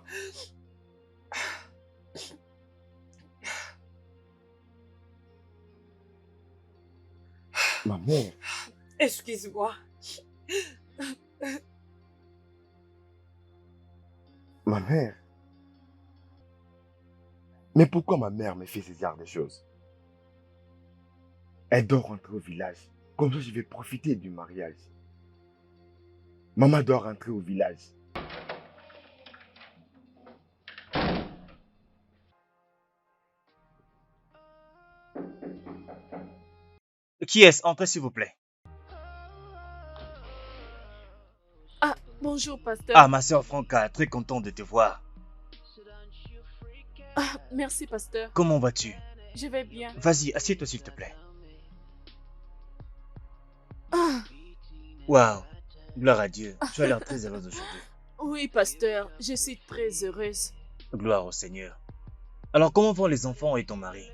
[SPEAKER 3] Ma mère.
[SPEAKER 6] Excuse-moi.
[SPEAKER 3] Ma mère? Mais pourquoi ma mère me fait ce genre de choses? Elle doit rentrer au village. Comme ça, je vais profiter du mariage. Maman doit rentrer au village.
[SPEAKER 4] Qui est-ce? Entrez, s'il vous plaît.
[SPEAKER 2] Ah, bonjour, pasteur.
[SPEAKER 4] Ah, ma sœur Franca, très content de te voir.
[SPEAKER 2] Ah, merci, pasteur.
[SPEAKER 4] Comment vas-tu?
[SPEAKER 2] Je vais bien.
[SPEAKER 4] Vas-y, assieds-toi, s'il te plaît.
[SPEAKER 2] Ah,
[SPEAKER 4] Waouh, gloire à Dieu. Tu as l'air très heureuse aujourd'hui.
[SPEAKER 2] oui, pasteur, je suis très heureuse.
[SPEAKER 4] Gloire au Seigneur. Alors, comment vont les enfants et ton mari?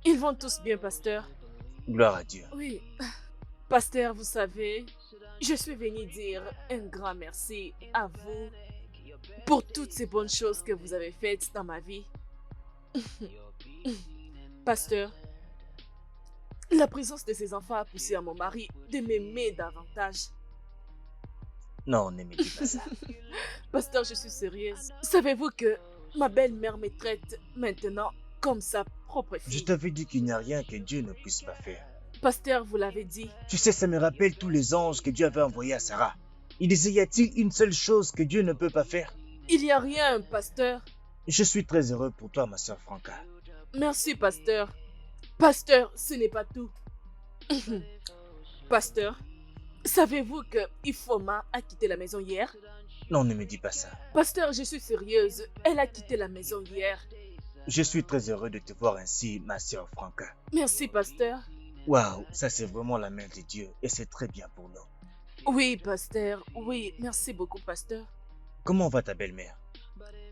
[SPEAKER 2] Ils vont tous bien, pasteur.
[SPEAKER 4] Gloire à Dieu.
[SPEAKER 2] Oui, pasteur, vous savez, je suis venue dire un grand merci à vous pour toutes ces bonnes choses que vous avez faites dans ma vie. Pasteur, la présence de ces enfants a poussé à mon mari de m'aimer davantage.
[SPEAKER 4] Non, ne me dis pas ça.
[SPEAKER 2] Pasteur, je suis sérieuse. Savez-vous que ma belle-mère me traite maintenant comme sa propre
[SPEAKER 4] Je
[SPEAKER 2] fille?
[SPEAKER 4] t'avais dit qu'il n'y a rien que Dieu ne puisse pas faire.
[SPEAKER 2] Pasteur, vous l'avez dit.
[SPEAKER 4] Tu sais, ça me rappelle tous les anges que Dieu avait envoyés à Sarah. Il disait, y a-t-il une seule chose que Dieu ne peut pas faire?
[SPEAKER 2] Il n'y a rien, pasteur.
[SPEAKER 4] Je suis très heureux pour toi, ma sœur Franca.
[SPEAKER 2] Merci, pasteur. Pasteur, ce n'est pas tout. Pasteur, savez-vous que Ifoma a quitté la maison hier?
[SPEAKER 4] Non, ne me dis pas ça.
[SPEAKER 2] Pasteur, je suis sérieuse. Elle a quitté la maison hier.
[SPEAKER 4] Je suis très heureux de te voir ainsi, ma sœur Franca.
[SPEAKER 2] Merci, pasteur.
[SPEAKER 4] Waouh, ça c'est vraiment la main de Dieu et c'est très bien pour nous.
[SPEAKER 2] Oui, pasteur. Oui, merci beaucoup, pasteur.
[SPEAKER 4] Comment va ta belle-mère?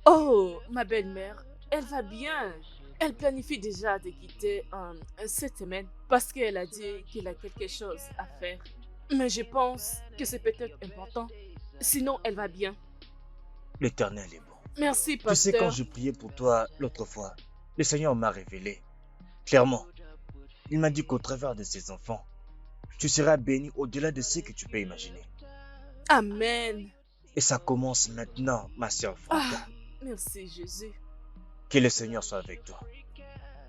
[SPEAKER 2] Oh, ma belle-mère, elle va bien. Elle planifie déjà de quitter cette semaine parce qu'elle a dit qu'elle a quelque chose à faire. Mais je pense que c'est peut-être important. Sinon, elle va bien.
[SPEAKER 4] L'Éternel est bon.
[SPEAKER 2] Merci,
[SPEAKER 4] Tu sais,
[SPEAKER 2] pasteur.
[SPEAKER 4] quand je priais pour toi l'autre fois, le Seigneur m'a révélé. Clairement, il m'a dit qu'au travers de ses enfants, tu seras béni au-delà de ce que tu peux imaginer.
[SPEAKER 2] Amen.
[SPEAKER 4] Et ça commence maintenant, ma sœur Franca.
[SPEAKER 2] Ah, merci, Jésus.
[SPEAKER 4] Que le Seigneur soit avec toi.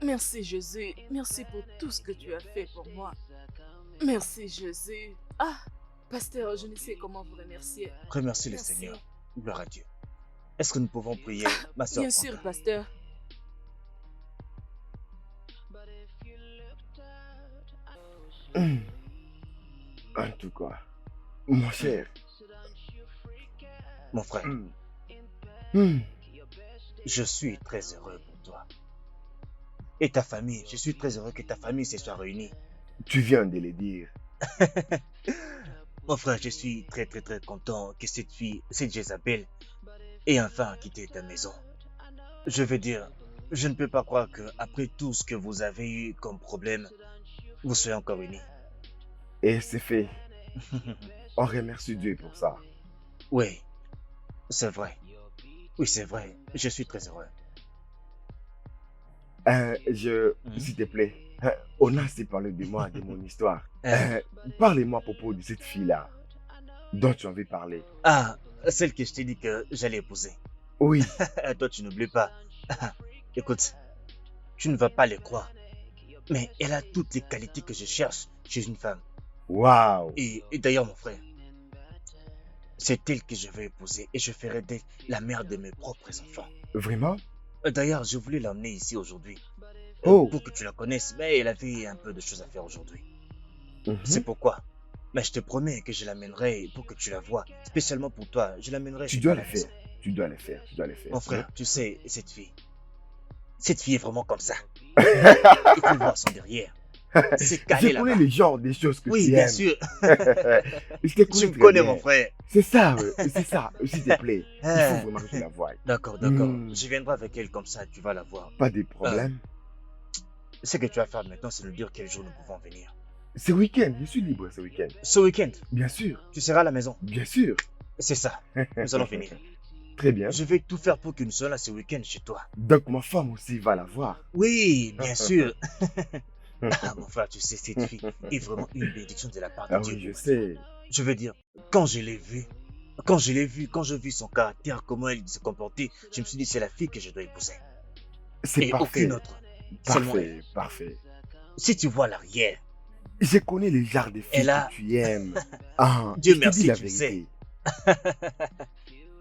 [SPEAKER 2] Merci, Jésus. Merci pour tout ce que tu as fait pour moi. Merci, Jésus. Ah, pasteur, je ne sais comment vous remercier.
[SPEAKER 4] Remercie le
[SPEAKER 2] Merci.
[SPEAKER 4] Seigneur. Gloire à Dieu. Est-ce que nous pouvons prier, ma sœur
[SPEAKER 2] Bien
[SPEAKER 4] Franca?
[SPEAKER 2] sûr, pasteur.
[SPEAKER 3] En tout cas, mon cher.
[SPEAKER 4] Mon frère,
[SPEAKER 3] Hmm.
[SPEAKER 4] je suis très heureux pour toi. Et ta famille, je suis très heureux que ta famille se soit réunie.
[SPEAKER 3] Tu viens de le dire.
[SPEAKER 4] Mon frère, je suis très content que cette fille, cette Jézabel, ait enfin quitté ta maison. Je veux dire, je ne peux pas croire que après tout ce que vous avez eu comme problème, vous soyez encore unis.
[SPEAKER 3] Et c'est fait. On remercie Dieu pour ça.
[SPEAKER 4] Oui, c'est vrai. Oui, c'est vrai. Je suis très heureux.
[SPEAKER 3] S'il te plaît, on a assez parlé de moi, de mon histoire.
[SPEAKER 4] Euh,
[SPEAKER 3] Parlez-moi à propos de cette fille-là dont tu en veux parler.
[SPEAKER 4] Ah, celle que je t'ai dit que j'allais épouser.
[SPEAKER 3] Oui,
[SPEAKER 4] Toi, tu n'oublies pas. Écoute, tu ne vas pas les croire. Mais elle a toutes les qualités que je cherche chez une femme.
[SPEAKER 3] waouh.
[SPEAKER 4] Et d'ailleurs, mon frère, c'est elle que je vais épouser et je ferai d'elle la mère de mes propres enfants.
[SPEAKER 3] Vraiment?
[SPEAKER 4] D'ailleurs, je voulais l'emmener ici aujourd'hui
[SPEAKER 3] Oh.
[SPEAKER 4] pour que tu la connaisses, mais elle avait un peu de choses à faire aujourd'hui.
[SPEAKER 3] Mhm.
[SPEAKER 4] C'est pourquoi. Mais je te promets que je l'amènerai pour que tu la vois. Spécialement pour toi, je l'amènerai
[SPEAKER 3] Tu
[SPEAKER 4] chez
[SPEAKER 3] dois
[SPEAKER 4] toi à
[SPEAKER 3] le
[SPEAKER 4] la maison.
[SPEAKER 3] faire. Tu dois le faire. Tu dois le faire.
[SPEAKER 4] Mon frère, tu sais, cette fille est vraiment comme ça. Il faut voir son derrière. C'est calé
[SPEAKER 3] Je connais
[SPEAKER 4] là-bas.
[SPEAKER 3] le genre des choses que
[SPEAKER 4] Oui,
[SPEAKER 3] tu
[SPEAKER 4] bien
[SPEAKER 3] aimes.
[SPEAKER 4] sûr.
[SPEAKER 3] Je te connais
[SPEAKER 4] Tu me
[SPEAKER 3] très
[SPEAKER 4] connais,
[SPEAKER 3] bien.
[SPEAKER 4] mon frère.
[SPEAKER 3] C'est ça, s'il te plaît. Il
[SPEAKER 4] Ah.
[SPEAKER 3] faut vraiment que tu la voies.
[SPEAKER 4] D'accord.
[SPEAKER 3] Hmm.
[SPEAKER 4] Je viendrai avec elle comme ça, tu vas la voir.
[SPEAKER 3] Pas de problème.
[SPEAKER 4] Ce que tu vas faire maintenant, c'est nous dire quel jour nous pouvons venir.
[SPEAKER 3] Ce week-end, je suis libre ce week-end.
[SPEAKER 4] Ce week-end,
[SPEAKER 3] Bien sûr,
[SPEAKER 4] tu seras à la maison.
[SPEAKER 3] bien sûr.
[SPEAKER 4] C'est ça. Nous allons venir.
[SPEAKER 3] Très bien.
[SPEAKER 4] Je vais tout faire pour que nous soyons là ce week-end chez toi.
[SPEAKER 3] Donc ma femme aussi va la voir.
[SPEAKER 4] Oui, bien sûr. Ah, mon frère, tu sais, cette fille est vraiment une bénédiction de la part de
[SPEAKER 3] Ah
[SPEAKER 4] Dieu.
[SPEAKER 3] oui, je sais.
[SPEAKER 4] Je veux dire, quand je l'ai vue, Quand je l'ai vue, quand j'ai vu son caractère, comment elle se comportait, je me suis dit, c'est la fille que je dois épouser.
[SPEAKER 3] C'est
[SPEAKER 4] Et
[SPEAKER 3] parfait.
[SPEAKER 4] aucune autre. Seulement elle.
[SPEAKER 3] Parfait, parfait.
[SPEAKER 4] Si tu vois l'arrière,
[SPEAKER 3] Je connais le genre de filles
[SPEAKER 4] Elle a-
[SPEAKER 3] que tu aimes. Ah,
[SPEAKER 4] Dieu
[SPEAKER 3] je te
[SPEAKER 4] merci,
[SPEAKER 3] dis la
[SPEAKER 4] tu
[SPEAKER 3] vérité.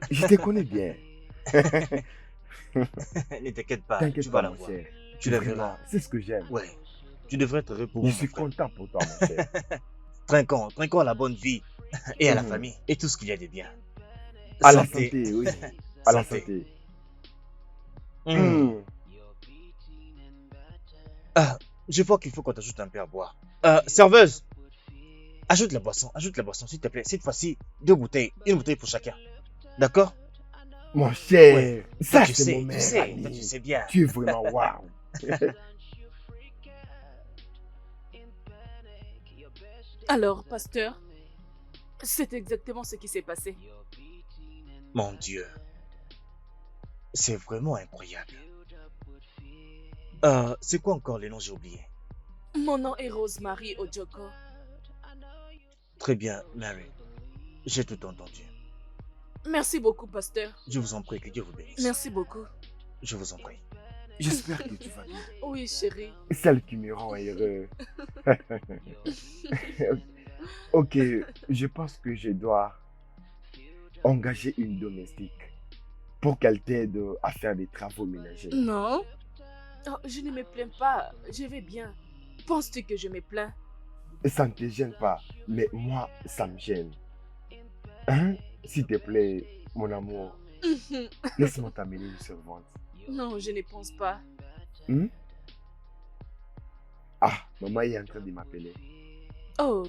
[SPEAKER 3] Je te connais bien.
[SPEAKER 4] ne t'inquiète pas,
[SPEAKER 3] T'inquiète
[SPEAKER 4] tu vas
[SPEAKER 3] pas,
[SPEAKER 4] la
[SPEAKER 3] mon
[SPEAKER 4] voir.
[SPEAKER 3] cher.
[SPEAKER 4] Tu la
[SPEAKER 3] Vraiment,
[SPEAKER 4] verras.
[SPEAKER 3] c'est ce que j'aime.
[SPEAKER 4] Ouais, tu devrais être heureux pour
[SPEAKER 3] Je
[SPEAKER 4] moi,
[SPEAKER 3] suis
[SPEAKER 4] mon frère.
[SPEAKER 3] content pour toi, mon cher.
[SPEAKER 4] Trinquons à la bonne vie et à la
[SPEAKER 3] Mhm.
[SPEAKER 4] famille et tout ce qu'il y a de bien.
[SPEAKER 3] À la santé, oui. À la
[SPEAKER 4] Santé.
[SPEAKER 3] santé.
[SPEAKER 4] Hmm.
[SPEAKER 3] Hmm.
[SPEAKER 4] Ah, je vois qu'il faut qu'on t'ajoute un peu à boire. Serveuse, ajoute la boisson, s'il te plaît. Cette fois-ci, 2 bouteilles, une bouteille pour chacun. D'accord?
[SPEAKER 3] Mon cher,
[SPEAKER 4] Ouais.
[SPEAKER 3] ça
[SPEAKER 4] Toi, tu
[SPEAKER 3] c'est
[SPEAKER 4] sais,
[SPEAKER 3] mon
[SPEAKER 4] tu
[SPEAKER 3] meilleur
[SPEAKER 4] sais,
[SPEAKER 3] ami.
[SPEAKER 4] toi, tu sais bien.
[SPEAKER 3] Tu es vraiment waouh.
[SPEAKER 2] Alors, pasteur, c'est exactement ce qui s'est passé.
[SPEAKER 4] Mon Dieu, c'est vraiment incroyable. C'est quoi encore les noms, j'ai oublié?
[SPEAKER 2] Mon nom est Rosemary Ojoko.
[SPEAKER 4] Très bien, Mary. J'ai tout entendu.
[SPEAKER 2] Merci beaucoup, pasteur.
[SPEAKER 4] Je vous en prie, que Dieu vous bénisse.
[SPEAKER 2] Merci beaucoup.
[SPEAKER 4] Je vous en prie.
[SPEAKER 3] J'espère que tu vas bien.
[SPEAKER 2] Oui, chérie.
[SPEAKER 3] Celle qui me rend heureux. Ok, je pense que je dois engager une domestique pour qu'elle t'aide à faire des travaux ménagers.
[SPEAKER 2] Non. Oh, je ne me plains pas. Je vais bien. Penses-tu que je me plains?
[SPEAKER 3] Ça ne te gêne pas, mais moi, ça me gêne. Hein? S'il te plaît, mon amour, laisse-moi t'amener une servante.
[SPEAKER 2] Non, je ne pense pas.
[SPEAKER 3] Hmm? Ah, maman est en train de m'appeler.
[SPEAKER 2] Oh,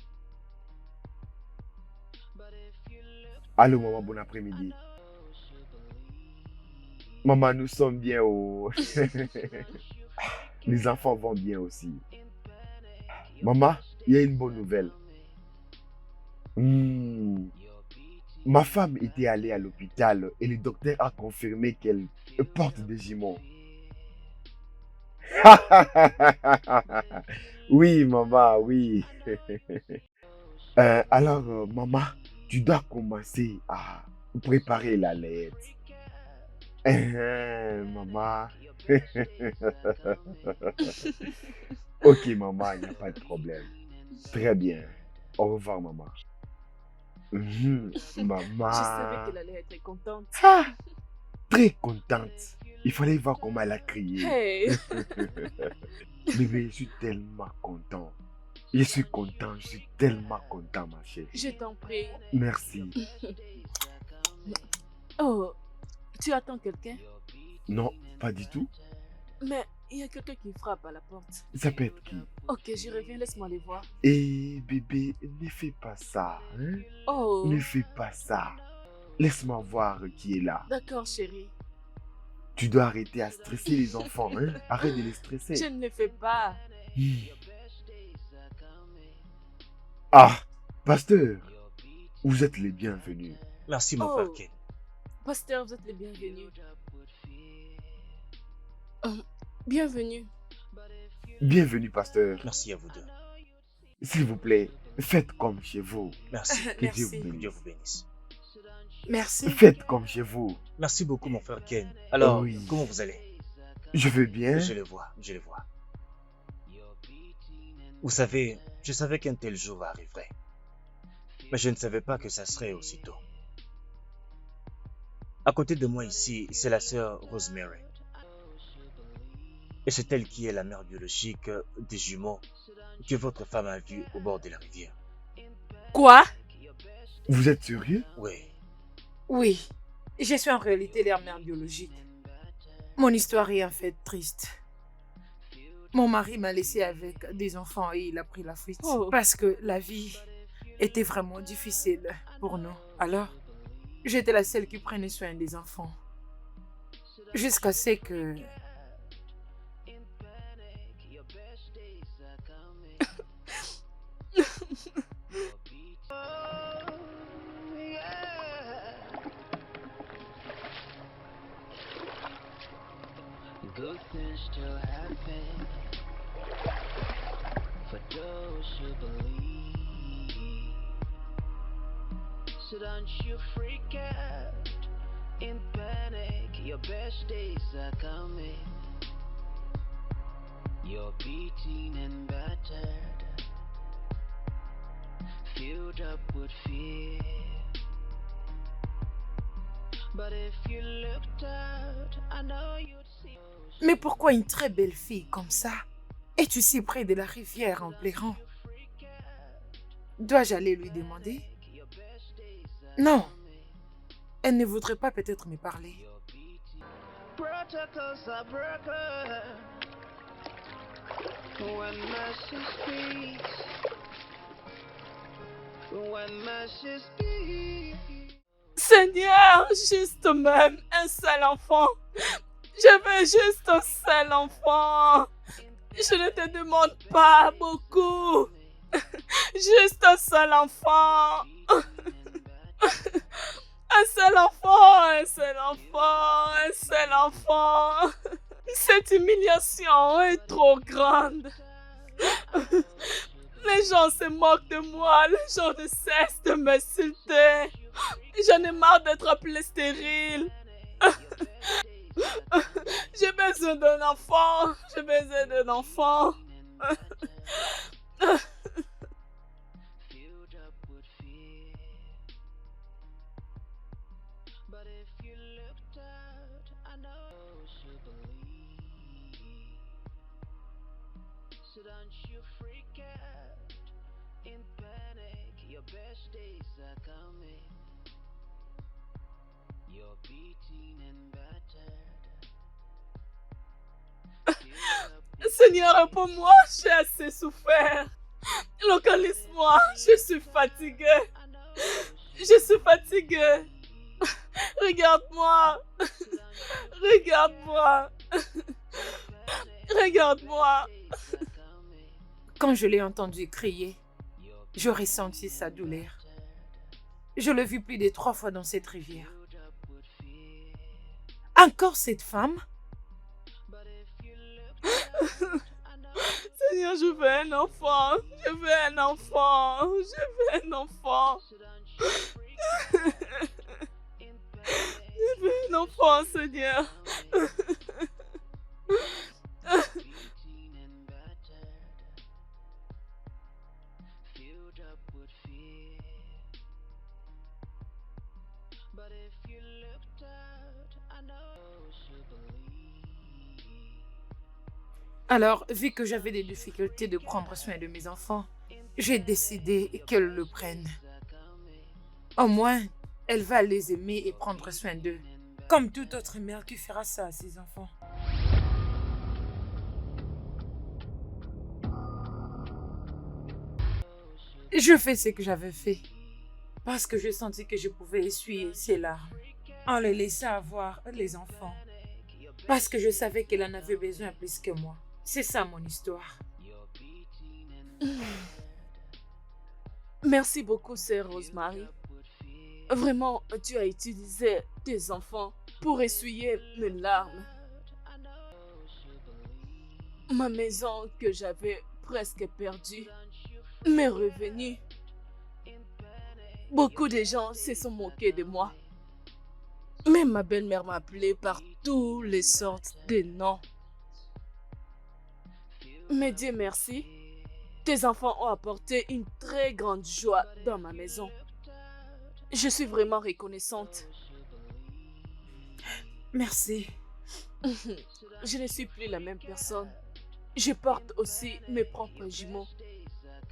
[SPEAKER 3] Allô, maman, bon après-midi. Maman, nous sommes bien au... Les enfants vont bien aussi. Maman, il y a une bonne nouvelle. Hmm. Ma femme était allée à l'hôpital et le docteur a confirmé qu'elle porte des jumeaux. Oui, maman, oui. Alors, maman, tu dois commencer à préparer la lettre. Maman. Ok, maman, il n'y a pas de problème. Très bien. Au revoir, maman. Maman.
[SPEAKER 2] je savais qu'elle allait être contente.
[SPEAKER 3] Ah, très contente. Il fallait voir comment elle a crié.
[SPEAKER 2] Hey.
[SPEAKER 3] Bébé, je suis tellement content. Je suis content, je suis tellement content, ma chérie.
[SPEAKER 2] Je t'en prie.
[SPEAKER 3] Merci.
[SPEAKER 2] Oh, tu attends quelqu'un?
[SPEAKER 3] Non, pas du tout.
[SPEAKER 2] Mais il y a quelqu'un qui frappe à la porte.
[SPEAKER 3] Ça peut être qui?
[SPEAKER 2] Ok, je reviens, laisse-moi les voir.
[SPEAKER 3] Eh, bébé, ne fais pas ça. Hein?
[SPEAKER 2] Oh,
[SPEAKER 3] Ne fais pas ça. Laisse-moi voir qui est là.
[SPEAKER 2] d'accord, chérie.
[SPEAKER 3] Tu dois arrêter à stresser les enfants. Hein? Arrête de les stresser.
[SPEAKER 2] Je ne le fais pas.
[SPEAKER 3] Ah, pasteur, vous êtes les bienvenus.
[SPEAKER 4] Merci, mon
[SPEAKER 2] Oh.
[SPEAKER 4] frère Ken.
[SPEAKER 2] Pasteur, vous êtes les bienvenus. Bienvenue.
[SPEAKER 3] Bienvenue, pasteur.
[SPEAKER 4] Merci à vous deux.
[SPEAKER 3] S'il vous plaît, faites comme chez vous.
[SPEAKER 4] Merci.
[SPEAKER 3] Que Dieu
[SPEAKER 6] Merci.
[SPEAKER 3] vous
[SPEAKER 4] Que
[SPEAKER 3] bénisse.
[SPEAKER 4] Dieu vous bénisse.
[SPEAKER 6] Merci.
[SPEAKER 3] Faites comme chez vous.
[SPEAKER 4] Merci beaucoup, mon frère Ken. Alors,
[SPEAKER 3] Oui.
[SPEAKER 4] comment vous allez?
[SPEAKER 3] Je vais bien.
[SPEAKER 4] Je le vois, je le vois. Vous savez, je savais qu'un tel jour arriverait. Mais je ne savais pas que ça serait aussitôt. À côté de moi ici, c'est la sœur Rosemary. Et c'est elle qui est la mère biologique des jumeaux que votre femme a vus au bord de la rivière.
[SPEAKER 2] Quoi?
[SPEAKER 3] Vous êtes sérieux?
[SPEAKER 4] Oui.
[SPEAKER 6] Oui, je suis en réalité leur mère biologique. Mon histoire est en fait triste. Mon mari m'a laissé avec des enfants et il a pris la fuite.
[SPEAKER 2] Oh.
[SPEAKER 6] Parce que la vie était vraiment difficile pour nous. Alors, j'étais la seule qui prenait soin des enfants. Jusqu'à ce que...
[SPEAKER 1] Good things still happen for those who believe. So don't you freak out in panic. Your best days are coming. You're beaten and battered, filled up with fear. But if you looked out, I know you'd see.
[SPEAKER 6] Mais pourquoi une très belle fille comme ça es-tu si près de la rivière en pleurant? Dois-je aller lui demander? Non, elle ne voudrait pas peut-être me parler.
[SPEAKER 1] Protocols are broken when mercy speaks. When mercy speaks.
[SPEAKER 2] Seigneur, juste même un seul enfant. Je veux juste un seul enfant. Je ne te demande pas beaucoup. Juste un seul enfant. Un seul enfant, un seul enfant, un seul enfant. Cette humiliation est trop grande. Les gens se moquent de moi, les gens ne cessent de m'insulter. J'en ai marre d'être appelée stérile. J'ai besoin d'un enfant, j'ai besoin d'un enfant.
[SPEAKER 1] Filled up with fear. But if you looked out, I know you believe. So don't you freak out in panic. Your best days are coming. You're beaten and battered. Filled up with
[SPEAKER 2] Seigneur, réponds-moi, j'ai assez souffert. Localise-moi, je suis fatiguée. Je suis fatiguée. Regarde-moi. Regarde-moi. Regarde-moi.
[SPEAKER 6] Quand je l'ai entendu crier, je ressentis sa douleur. Je l'ai vu plus de 3 fois dans cette rivière. Encore cette femme?
[SPEAKER 2] Seigneur, je veux un enfant. Je veux un enfant. Je veux un enfant. Je veux un enfant, Seigneur.
[SPEAKER 1] beaten and battered, filled up with fear. But if you looked out, I know you believe.
[SPEAKER 6] Alors, vu que j'avais des difficultés de prendre soin de mes enfants, j'ai décidé qu'elle le prenne. Au moins, elle va les aimer et prendre soin d'eux, comme toute autre mère qui fera ça à ses enfants. Je fais ce que j'avais fait, parce que je sentis que je pouvais essuyer ses larmes en les laissant avoir les enfants, parce que je savais qu'elle en avait besoin plus que moi. C'est ça mon histoire.
[SPEAKER 2] Merci beaucoup, sœur Rosemary. Vraiment, tu as utilisé tes enfants pour essuyer mes larmes. Ma maison que j'avais presque perdue m'est revenue. Beaucoup de gens se sont moqués de moi. Même ma belle-mère m'a appelée par toutes les sortes de noms. Mais Dieu merci, tes enfants ont apporté une très grande joie dans ma maison. Je suis vraiment reconnaissante.
[SPEAKER 6] Merci.
[SPEAKER 2] Je ne suis plus la même personne. Je porte aussi mes propres jumeaux.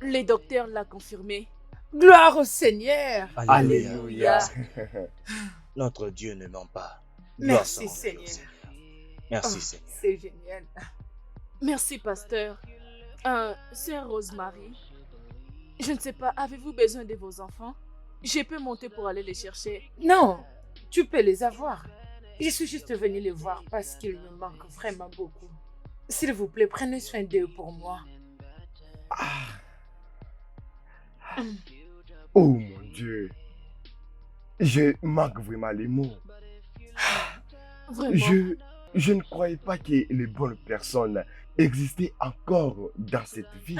[SPEAKER 2] Les docteurs l'ont confirmé.
[SPEAKER 6] Gloire au Seigneur.
[SPEAKER 3] Alléluia.
[SPEAKER 4] Notre Dieu ne ment pas. Gloire
[SPEAKER 6] Merci
[SPEAKER 4] soit rendue au
[SPEAKER 6] Seigneur.
[SPEAKER 4] Merci
[SPEAKER 6] Oh,
[SPEAKER 4] Seigneur.
[SPEAKER 6] c'est génial.
[SPEAKER 2] Merci, pasteur. Sœur Rosemary, je ne sais pas, avez-vous besoin de vos enfants? Je peux monter pour aller les chercher.
[SPEAKER 6] Non, tu peux les avoir. Je suis juste venue les voir parce qu'ils me manquent vraiment beaucoup. S'il vous plaît, prenez soin d'eux pour moi.
[SPEAKER 3] Oh mon Dieu. Je manque vraiment les mots.
[SPEAKER 2] Vraiment.
[SPEAKER 3] Je ne croyais pas que les bonnes personnes exister encore dans cette vie.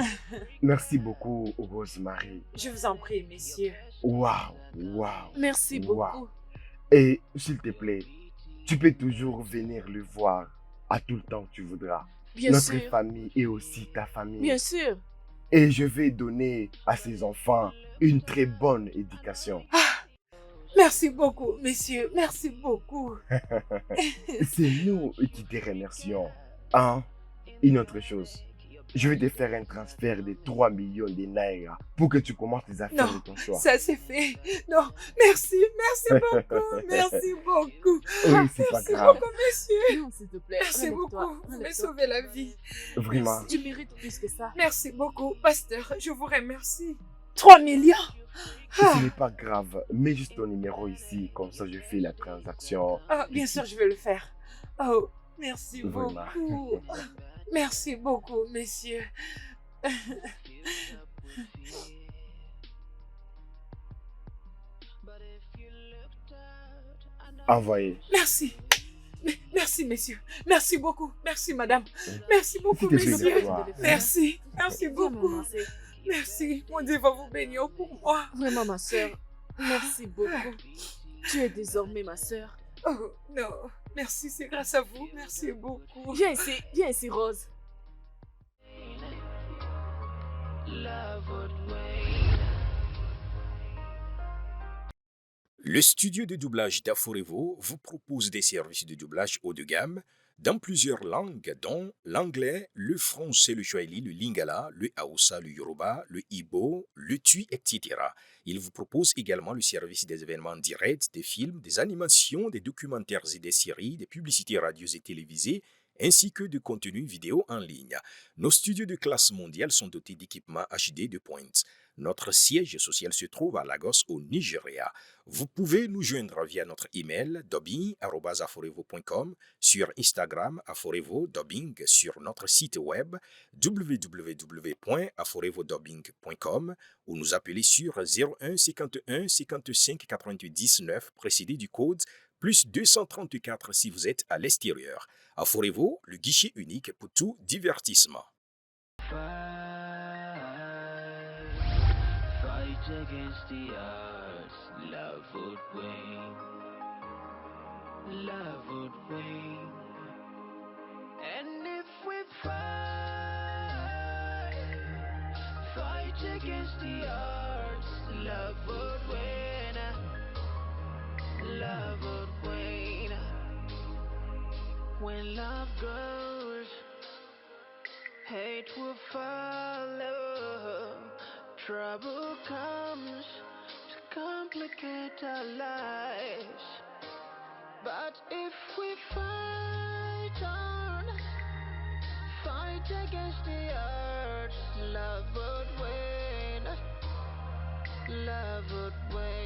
[SPEAKER 3] Merci beaucoup, Rosemary.
[SPEAKER 6] Je vous en prie, messieurs.
[SPEAKER 3] Waouh, waouh.
[SPEAKER 2] Merci
[SPEAKER 3] Wow.
[SPEAKER 2] beaucoup.
[SPEAKER 3] Et s'il te plaît, tu peux toujours venir le voir à tout le temps que tu voudras.
[SPEAKER 2] Bien
[SPEAKER 3] Notre
[SPEAKER 2] sûr.
[SPEAKER 3] famille est aussi ta famille.
[SPEAKER 2] Bien sûr.
[SPEAKER 3] Et je vais donner à ces enfants une très bonne éducation.
[SPEAKER 6] Merci beaucoup, messieurs. Merci beaucoup.
[SPEAKER 3] C'est nous qui te remercions. Hein? Une autre chose. Je vais te faire un transfert de 3 millions de naira pour que tu commences les affaires
[SPEAKER 6] Non,
[SPEAKER 3] de ton choix.
[SPEAKER 6] Ça c'est fait. Non, merci beaucoup. Merci beaucoup.
[SPEAKER 3] Oui, c'est pas
[SPEAKER 6] Merci
[SPEAKER 3] grave.
[SPEAKER 6] beaucoup, messieurs.
[SPEAKER 2] Non, s'il te plaît.
[SPEAKER 6] Merci
[SPEAKER 2] relève-toi,
[SPEAKER 6] beaucoup. Vous m'avez
[SPEAKER 2] relève-toi.
[SPEAKER 6] sauvé la vie.
[SPEAKER 3] Vraiment.
[SPEAKER 2] Tu mérites plus que ça.
[SPEAKER 6] Merci beaucoup, pasteur. Je vous remercie. 3 millions.
[SPEAKER 3] Ce n'est pas grave. Mets juste ton numéro ici. Comme ça, je fais la transaction.
[SPEAKER 6] Ah, bien sûr, je vais le faire. Oh, merci
[SPEAKER 3] Vraiment.
[SPEAKER 6] beaucoup. Merci beaucoup, messieurs.
[SPEAKER 3] Envoyez.
[SPEAKER 6] Merci. Merci, messieurs. Merci beaucoup. Merci, madame. Merci beaucoup,
[SPEAKER 3] S'il te plaît,
[SPEAKER 6] messieurs.
[SPEAKER 3] lève-toi.
[SPEAKER 6] Merci. Merci
[SPEAKER 2] Vraiment,
[SPEAKER 6] beaucoup.
[SPEAKER 2] ma sœur.
[SPEAKER 6] Merci. Mon Dieu va vous bénir pour moi.
[SPEAKER 2] Vraiment, ma sœur. Merci beaucoup. Tu es désormais ma sœur.
[SPEAKER 6] Oh, non. Merci, c'est grâce à vous. Merci beaucoup.
[SPEAKER 2] Viens ici, Rose.
[SPEAKER 7] Le studio de doublage d'Aforevo vous propose des services de doublage haut de gamme dans plusieurs langues, dont l'anglais, le français, le swahili, le lingala, le haoussa, le yoruba, le ibo, le tui, etc. Il vous propose également le service des événements directs, des films, des animations, des documentaires et des séries, des publicités radios et télévisées, ainsi que de contenus vidéo en ligne. Nos studios de classe mondiale sont dotés d'équipements HD de pointe. Notre siège social se trouve à Lagos, au Nigeria. Vous pouvez nous joindre via notre email dubbing@aforevo.com, sur Instagram aforevo-dubbing, sur notre site web www.aforevodubbing.com ou nous appeler sur 01 51 55 99 précédé du code plus 234 si vous êtes à l'extérieur. Aforevo, le guichet unique pour tout divertissement.
[SPEAKER 1] Fight against the odds, love would win. Love would win. And if we fight against the odds, love would win. Love would win. When love goes, hate will follow. Trouble comes to complicate our lives. But if we fight on, fight against the odds, love would win. Love would win.